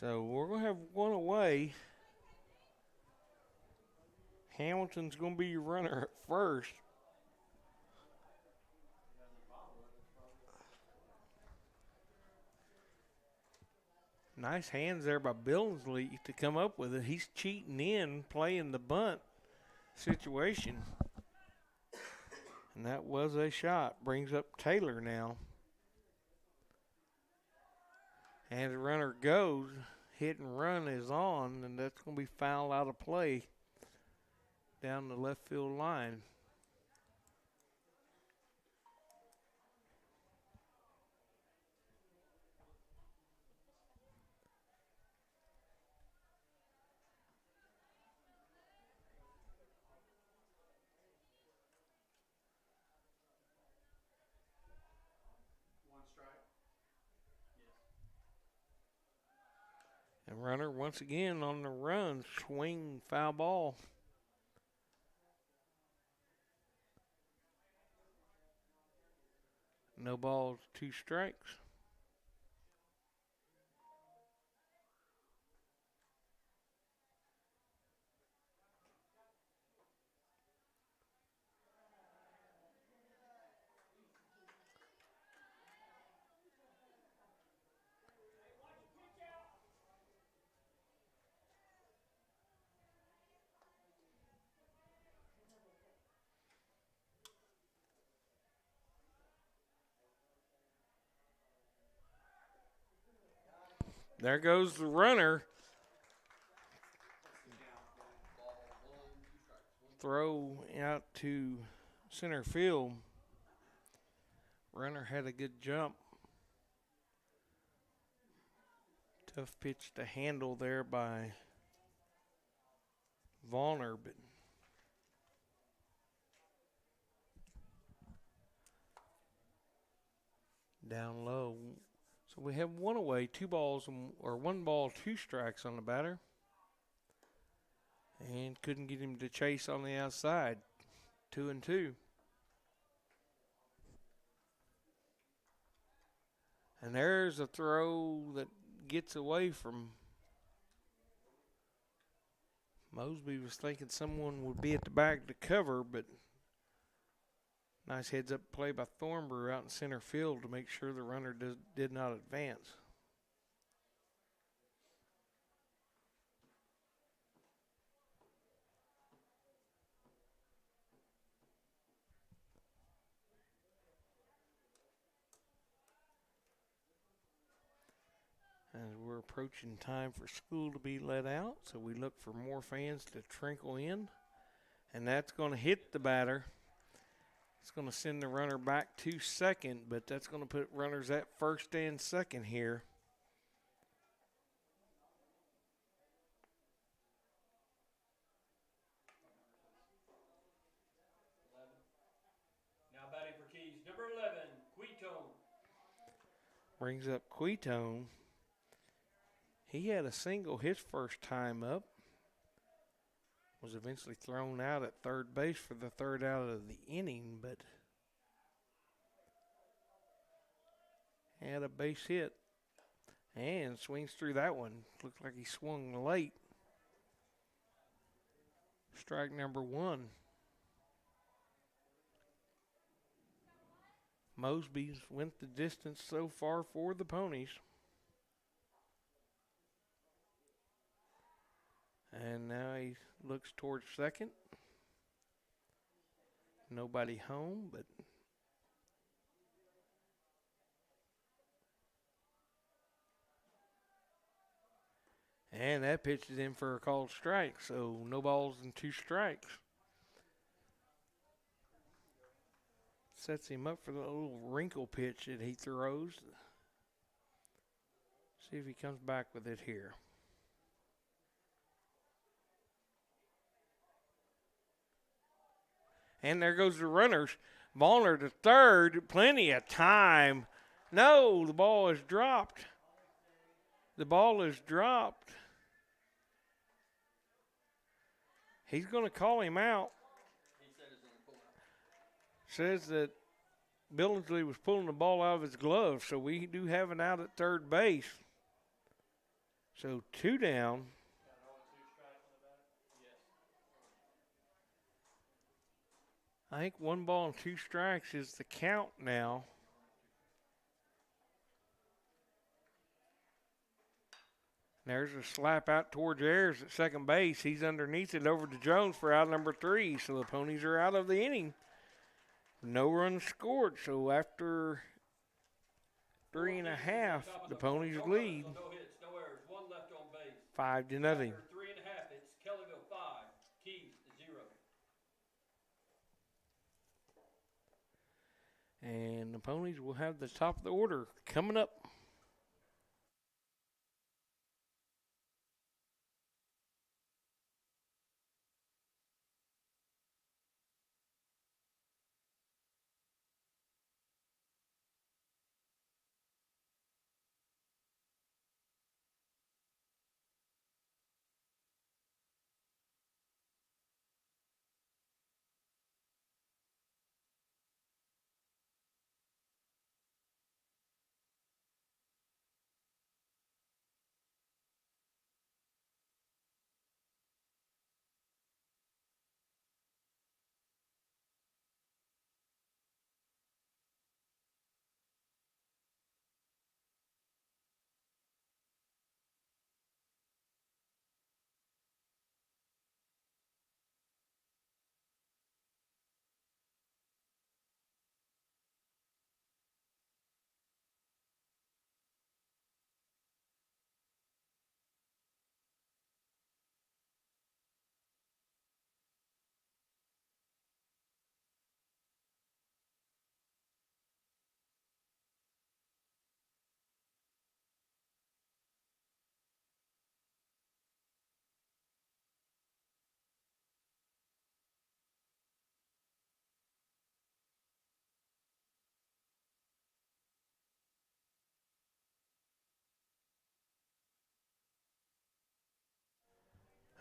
So we're going to have one away. Hamilton's going to be your runner at first. Nice hands there by Billingsley to come up with it. He's cheating in, playing the bunt situation. And that was a shot. Brings up Taylor now. And the runner goes. Hit and run is on, and that's going to be fouled out of play down the left field line. And runner once again on the run, swing, foul ball. No balls, 2 strikes. There goes the runner. Throw out to center field. Runner had a good jump. Tough pitch to handle there by Vaughner, but down low. So we have one away, 2 balls, or 1 ball, 2 strikes on the batter. And couldn't get him to chase on the outside. 2-2. And there's a throw that gets away from Mosby. Was thinking someone would be at the bag to cover, but nice heads-up play by Thornbrew out in center field to make sure the runner did not advance. As we're approaching time for school to be let out, so we look for more fans to trickle in. And that's going to hit the batter. It's going to send the runner back to second, but that's going to put runners at first and second here. Now batting for Keys, number 11, Quitone. Brings up Quitone. He had a single his first time up. Was eventually thrown out at third base for the 3rd out of the inning, but had a base hit and swings through that one. Looked like he swung late. Strike number 1. Mosby went the distance so far for the Ponies. And now he looks towards second. Nobody home, but and that pitch is in for a called strike, so no balls and 2 strikes. Sets him up for the little wrinkle pitch that he throws. See if he comes back with it here. And there goes the runners. Vaughner to third. Plenty of time No, the ball is dropped. The ball is dropped. He's going to call him out. Says that Billingsley was pulling the ball out of his glove, so we do have an out at third base. So 2 down. I think 1 ball and 2 strikes is the count now. There's a slap out towards Ayers at second base. He's underneath it over to Jones for out number 3. So the Ponies are out of the inning. No runs scored. So after 3.5, the Ponies lead. No hits, no errors, 1 left on base. 5-0. After 3.5, it's Kellyville 5, Keys 0. And the Ponies will have the top of the order coming up.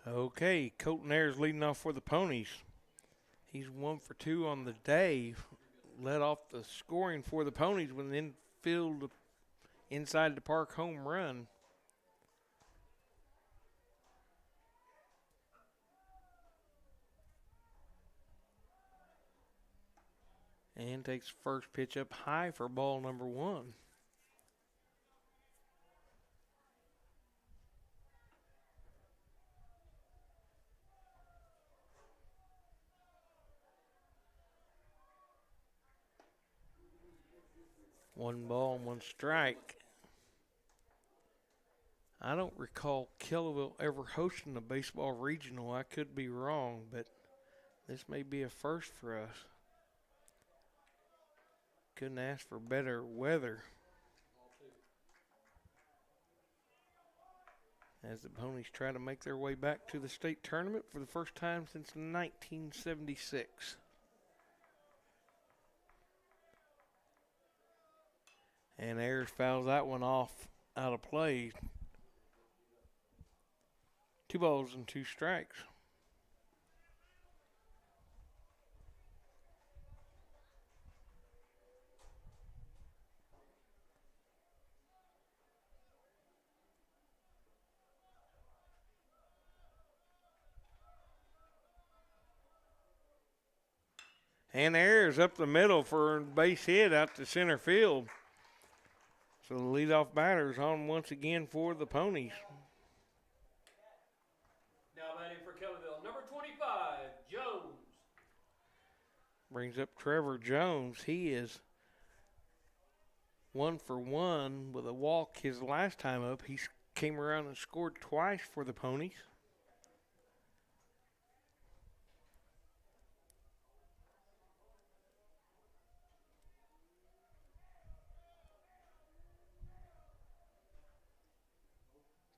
Okay, Colton Ayers leading off for the Ponies. He's 1 for 2 on the day. Led off the scoring for the Ponies with an infield inside the park home run. And takes first pitch up high for ball number 1. One ball and 1 strike. I don't recall Kellaville ever hosting a baseball regional. I could be wrong, but this may be a first for us. Couldn't ask for better weather. As the Ponies try to make their way back to the state tournament for the first time since 1976. And Ayers fouls that one off out of play. 2 balls and 2 strikes. And Ayers up the middle for a base hit out to center field. So the leadoff batter is on once again for the Ponies. Now batting for Kellyville, number 25, Jones. Brings up Trevor Jones. He is 1 for 1 with a walk his last time up. He came around and scored twice for the Ponies.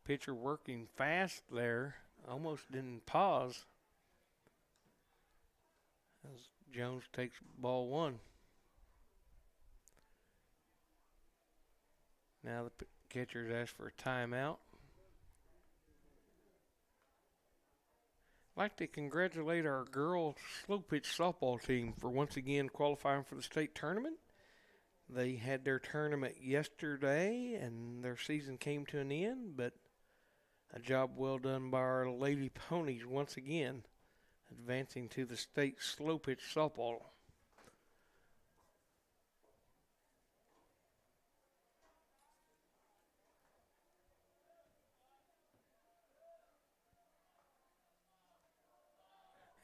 Pitcher working fast there. Almost didn't pause. As Jones takes ball 1. Now the catcher's asked for a timeout. I'd like to congratulate our girls slow pitch softball team for once again qualifying for the state tournament. They had their tournament yesterday and their season came to an end, but a job well done by our Lady Ponies once again, advancing to the state slow pitch softball.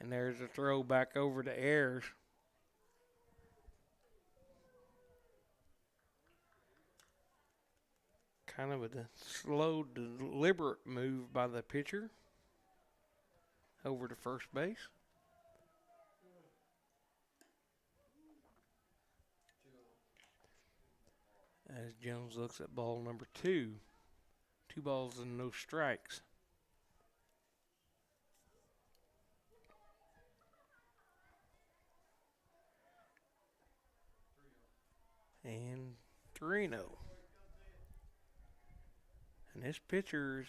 And there's a throw back over to Ayers. Kind of a slow, deliberate move by the pitcher over to first base. As Jones looks at ball number 2. 2 balls and no strikes. And 3-0. And this pitcher's,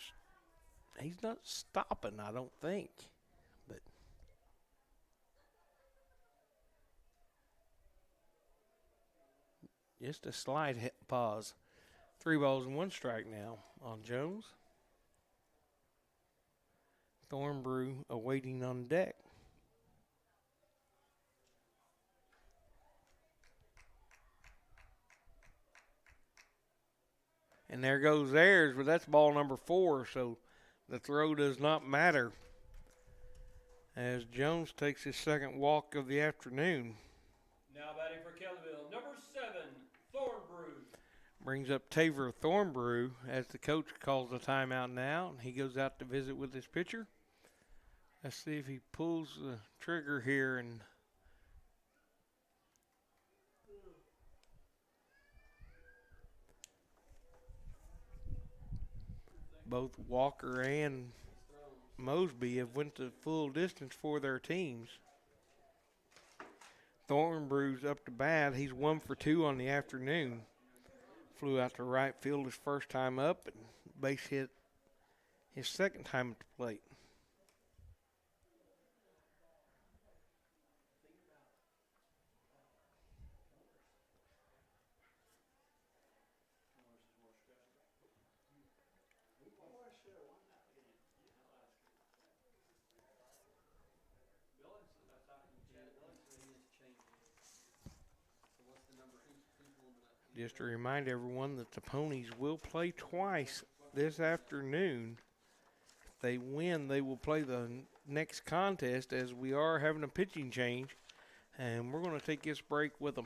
he's not stopping, I don't think. But just a slight pause. 3 balls and 1 strike now on Jones. Thornbrew awaiting on deck. And there goes Ayers, but that's ball number 4, so the throw does not matter. As Jones takes his second walk of the afternoon. Now batting for Kellaville, number 7, Thornbrew. Brings up Taver Thornbrew as the coach calls the timeout now, and he goes out to visit with his pitcher. Let's see if he pulls the trigger here and both Walker and Mosby have went the full distance for their teams. Thornbrew's up to bat. He's 1 for 2 on the afternoon. Flew out to right field his first time up and base hit his second time at the plate. Just to remind everyone that the Ponies will play twice this afternoon. If they win, they will play the next contest as we are having a pitching change. And we're going to take this break with them.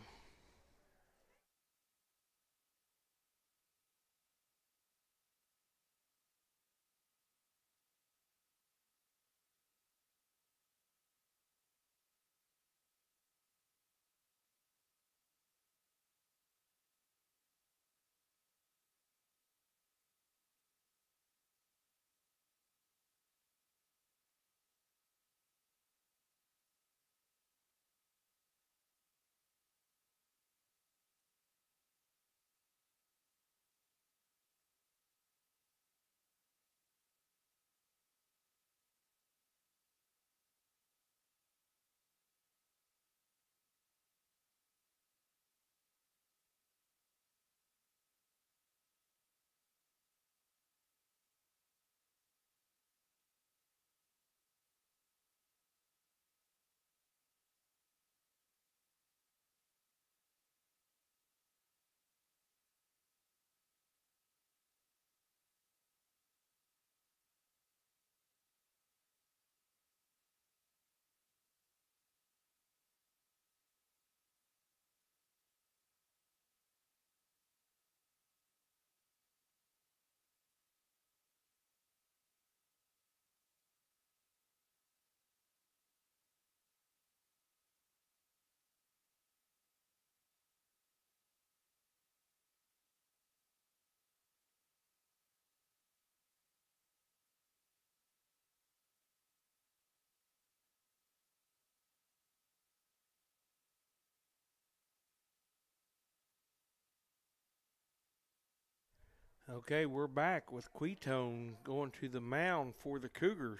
Okay, we're back with Quetone going to the mound for the Cougars.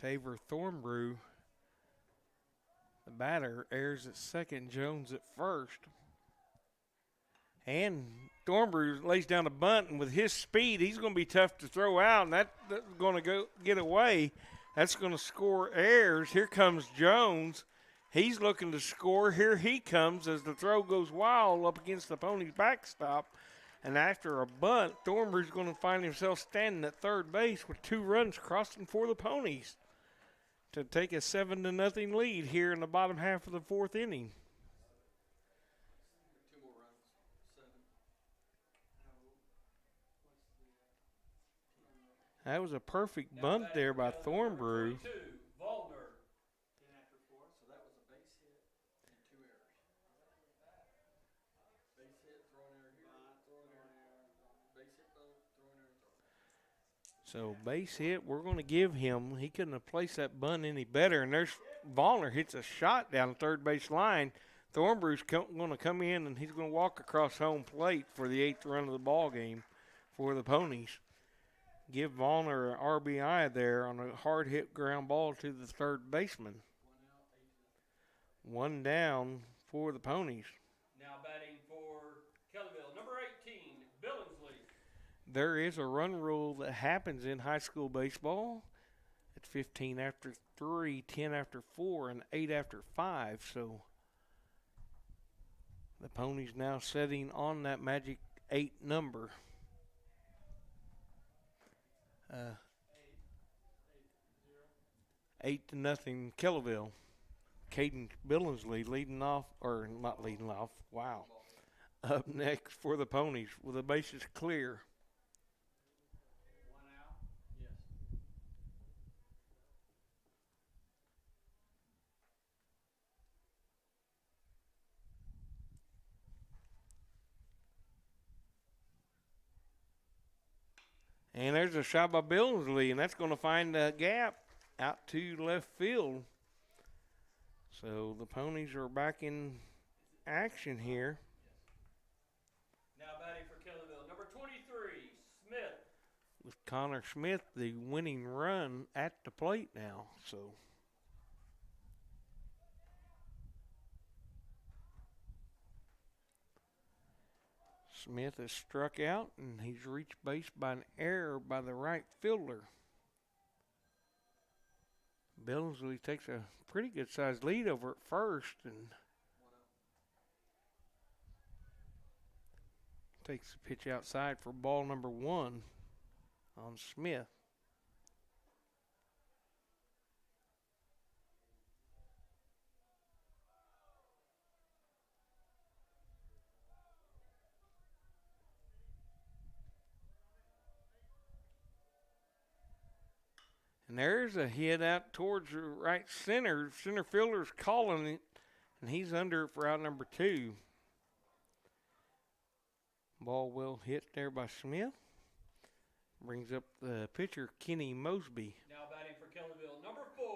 Taver Thornbrew, the batter, airs at second, Jones at first. And Thornbrew lays down a bunt, and with his speed, he's going to be tough to throw out, and that's going to go get away. That's going to score errors. Here comes Jones. He's looking to score. Here he comes as the throw goes wild up against the Pony's backstop. And after a bunt, Thornbrew's going to find himself standing at third base with 2 runs crossing for the Ponies to take a 7-0 lead here in the bottom half of the 4th inning. 2 more runs. 7. That was a perfect bunt there by Thornbrew. 22, Volner. 10 after 4, so that was a base hit and 2 errors. Base hit, throw an error here, throw an error. Base hit, throw an error, throw an error. So base hit, we're going to give him. He couldn't have placed that bunt any better. And there's Volner hits a shot down the third base line. Thornbrew's going to come in, and he's going to walk across home plate for the 8th run of the ball game for the Ponies. Give Volner an RBI there on a hard hit ground ball to the third baseman. 1 down for the Ponies. Now batting for Kellyville, number 18, Billingsley. There is a run rule that happens in high school baseball. It's 15 after 3, 10 after 4, and 8 after 5. So the Ponies now setting on that magic 8 number. 8-0 Kellaville. Caden Billingsley leading off, or not leading off, wow. Up next for the Ponies with the bases clear. 1 out. Yes. And there's a shot by Billingsley, and that's going to find a gap out to left field. So the Ponies are back in action here. Now batting for Kellyville, number 23, Smith. With Connor Smith, the winning run at the plate now. So Smith is struck out, and he's reached base by an error by the right fielder. Billingsley takes a pretty good-sized lead over at first and takes the pitch outside for ball number 1 on Smith. And there's a hit out towards the right center. Center fielder's calling it, and he's under it for out number 2. Ball well hit there by Smith. Brings up the pitcher, Kenny Mosby. Now batting for Kellyville, number 4,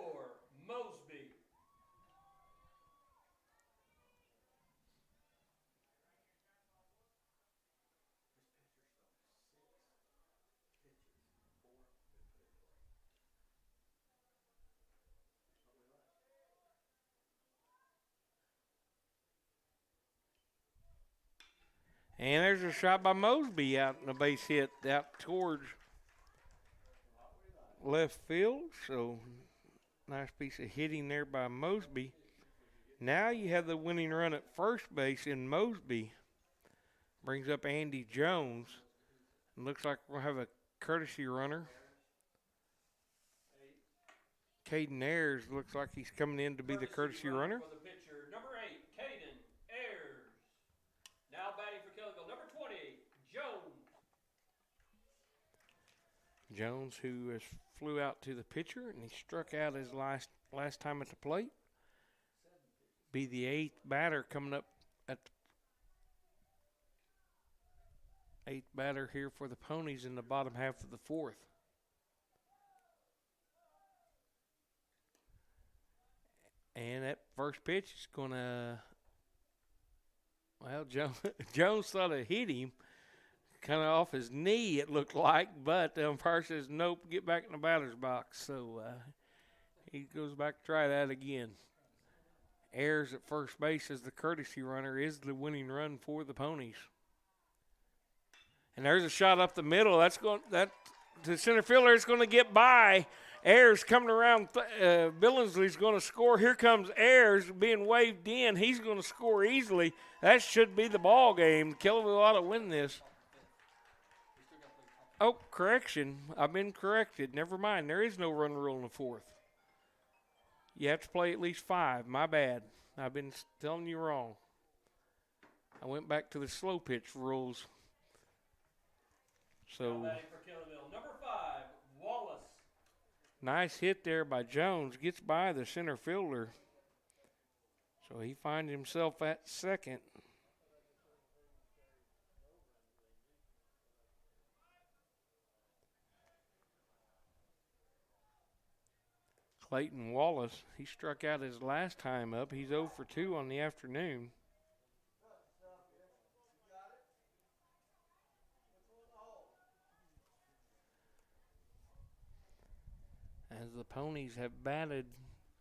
Mosby. And there's a shot by Mosby out in a base hit out towards left field. So nice piece of hitting there by Mosby. Now you have the winning run at first base in Mosby. Brings up Andy Jones. It looks like we'll have a courtesy runner. Caden Ayers looks like he's coming in to be the courtesy runner. For the pitcher, number 8, Caden Ayers. Now batting for Kellyville, number 20, Jones. Jones, who has flew out to the pitcher, and he struck out his last time at the plate. Be the 8th batter coming up at the 8th batter here for the Ponies in the bottom half of the 4th. And that first pitch is going to, well, Jones thought it hit him kind of off his knee, it looked like, but the umpire says, nope, get back in the batter's box. So he goes back to try that again. Ayers at first base as the courtesy runner is the winning run for the Ponies. And there's a shot up the middle. The center fielder is going to get by. Ayers coming around. Billingsley's going to score. Here comes Ayers being waved in. He's going to score easily. That should be the ball game. Kellaville ought to win this. Oh, correction. I've been corrected. Never mind. There is no run rule in the fourth. You have to play at least 5. My bad. I've been telling you wrong. I went back to the slow pitch rules. So, for Kellaville, number 5, Wallace. Nice hit there by Jones. Gets by the center fielder. So he finds himself at second. Clayton Wallace, he struck out his last time up. He's 0 for 2 on the afternoon. As the Ponies have batted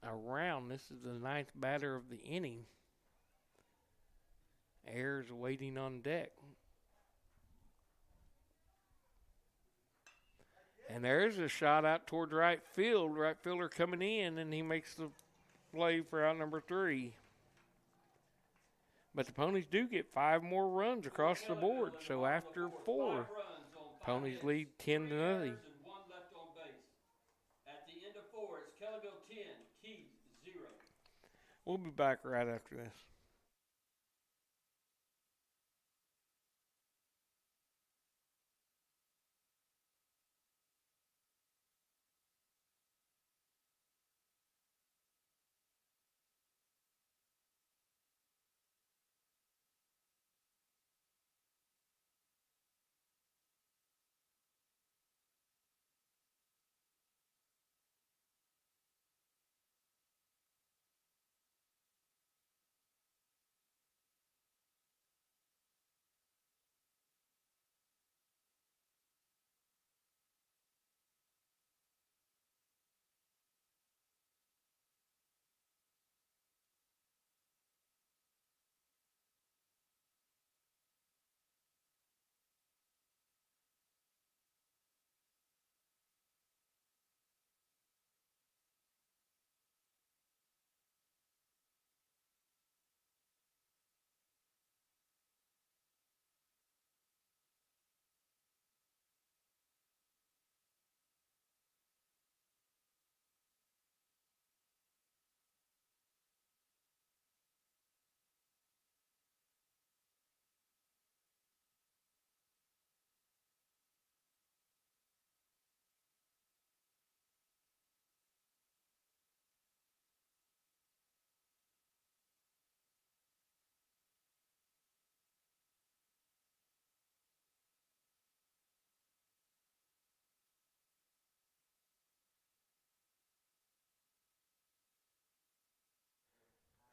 around, this is the 9th batter of the inning. Ayers waiting on deck. And there's a shot out toward right field. Right fielder coming in, and he makes the play for out number 3. But the Ponies do get 5 more runs across the board. So after 4, Ponies lead 10 to nothing. At the end of 4, it's Kellaville 10, Keys 0. We'll be back right after this.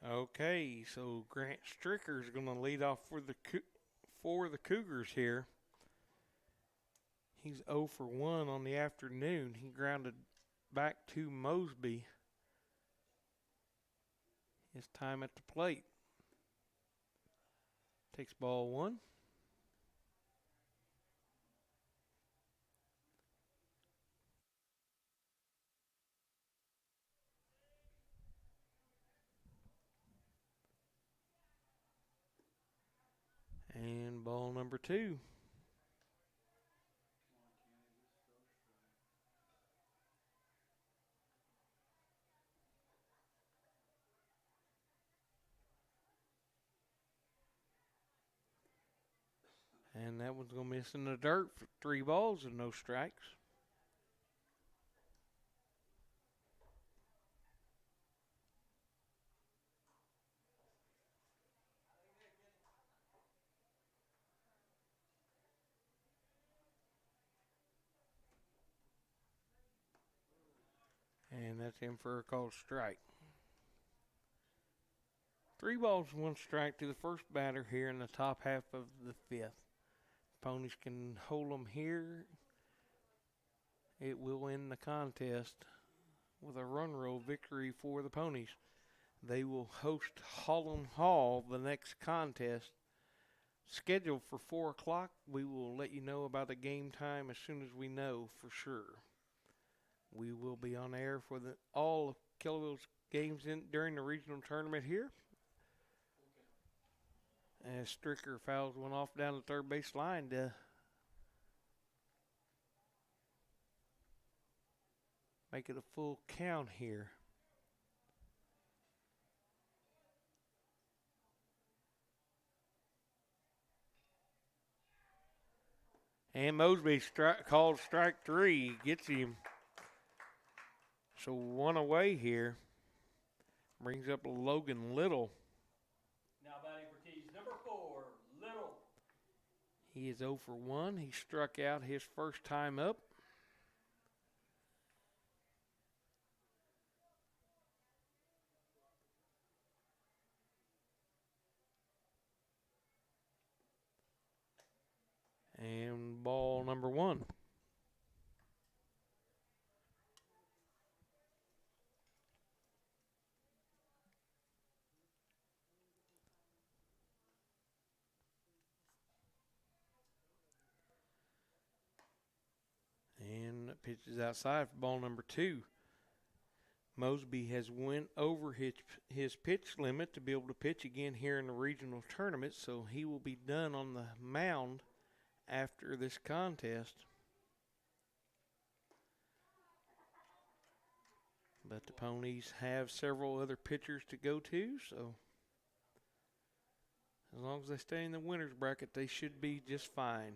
Okay, so Grant Stricker is going to lead off for the Cougars here. He's 0 for 1 on the afternoon. He grounded back to Mosby. His time at the plate. Takes ball 1. And ball number 2. And that one's going to miss in the dirt for 3 balls and no strikes. And that's in for a called strike. 3 balls, 1 strike to the first batter here in the top half of the 5th. Ponies can hold them here, it will end the contest with a run roll victory for the Ponies. They will host Holland Hall the next contest, scheduled for 4 o'clock. We will let you know about the game time as soon as we know for sure. We will be on air for all of Kellaville's games during the regional tournament here. As Stricker fouls one off down the third base line to make it a full count here. And Mosby called strike 3, gets him. So 1 away here. Brings up Logan Little. Now batting for Keys, number 4, Little. He is 0 for 1. He struck out his first time up. And ball number 1. And pitch is outside for ball number 2. Mosby has went over his pitch limit to be able to pitch again here in the regional tournament, so he will be done on the mound after this contest. But the Ponies have several other pitchers to go to, so as long as they stay in the winner's bracket, they should be just fine.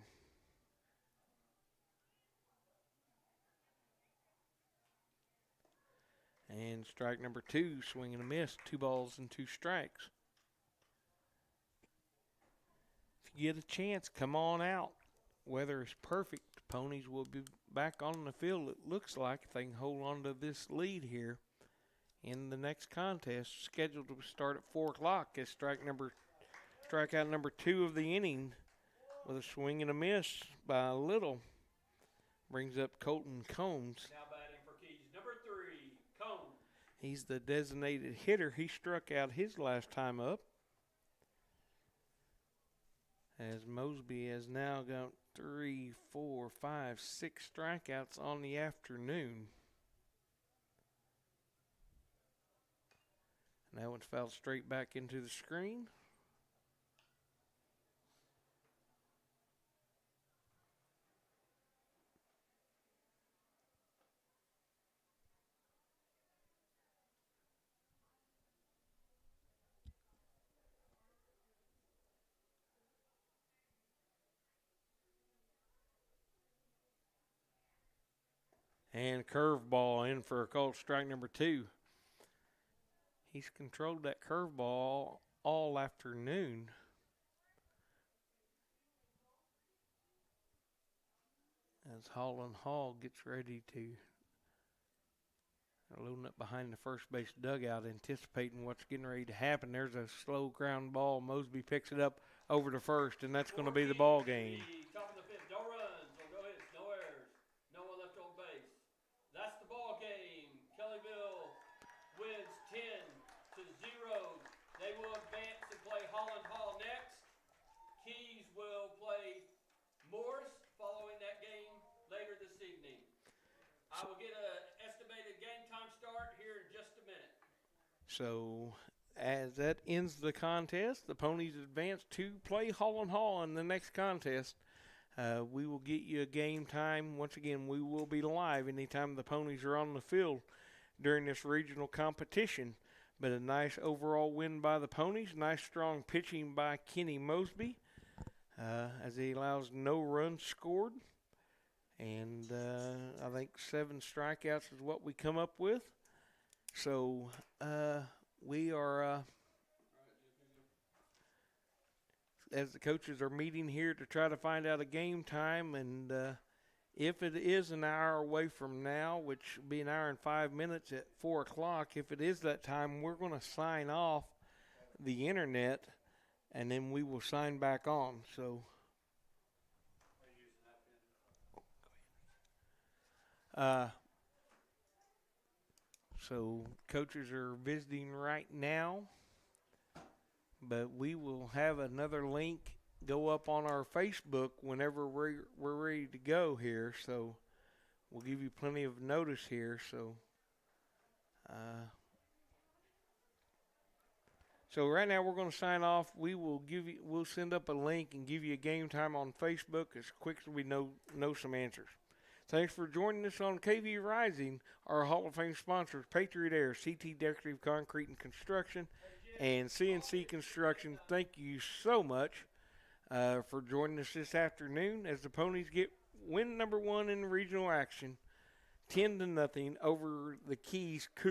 And strike number 2, swing and a miss, 2 balls and 2 strikes. If you get a chance, come on out. Weather is perfect. Ponies will be back on the field, it looks like, if they can hold on to this lead here in the next contest, scheduled to start at 4 o'clock as strikeout number 2 of the inning with a swing and a miss by Little. Brings up Colton Combs. Now batting for Keys, number 3, Combs. He's the designated hitter. He struck out his last time up. As Mosby has now got 3, 4, 5, 6 strikeouts on the afternoon. And that one's fouled straight back into the screen. And curveball in for a called strike number 2. He's controlled that curveball all afternoon. As Holland Hall gets ready to loading up behind the first base dugout, anticipating what's getting ready to happen. There's a slow ground ball. Mosby picks it up over to first, and that's going to be the ball game. Top of the 5th, no runs, no hits, no errors, no one left on base. That's the ball game. Kellyville wins 10-0. They will advance and play Holland Hall next. Keys will play Morris following that game later this evening. I will get an estimated game time start here in just a minute. So as that ends the contest, the Ponies advance to play Holland Hall in the next contest. We will get you a game time. Once again, we will be live anytime the Ponies are on the field during this regional competition. But a nice overall win by the Ponies. Nice strong pitching by Kenny Mosby as he allows no runs scored. And I think 7 strikeouts is what we come up with. So we are, as the coaches are meeting here to try to find out a game time. And if it is an hour away from now, which will be an hour and 5 minutes at 4 o'clock, if it is that time, we're going to sign off the internet, and then we will sign back on. So So coaches are visiting right now, but we will have another link go up on our Facebook whenever we're ready to go here. So we'll give you plenty of notice here. So right now we're going to sign off. We'll send up a link and give you a game time on Facebook as quick as we know some answers. Thanks for joining us on KV Rising. Our Hall of Fame sponsors: Patriot Air, CT Decorative Concrete and Construction, and CNC Construction. Thank you so much for joining us this afternoon as the Ponies get win number 1 in regional action, 10-0 over the Keys Cougars.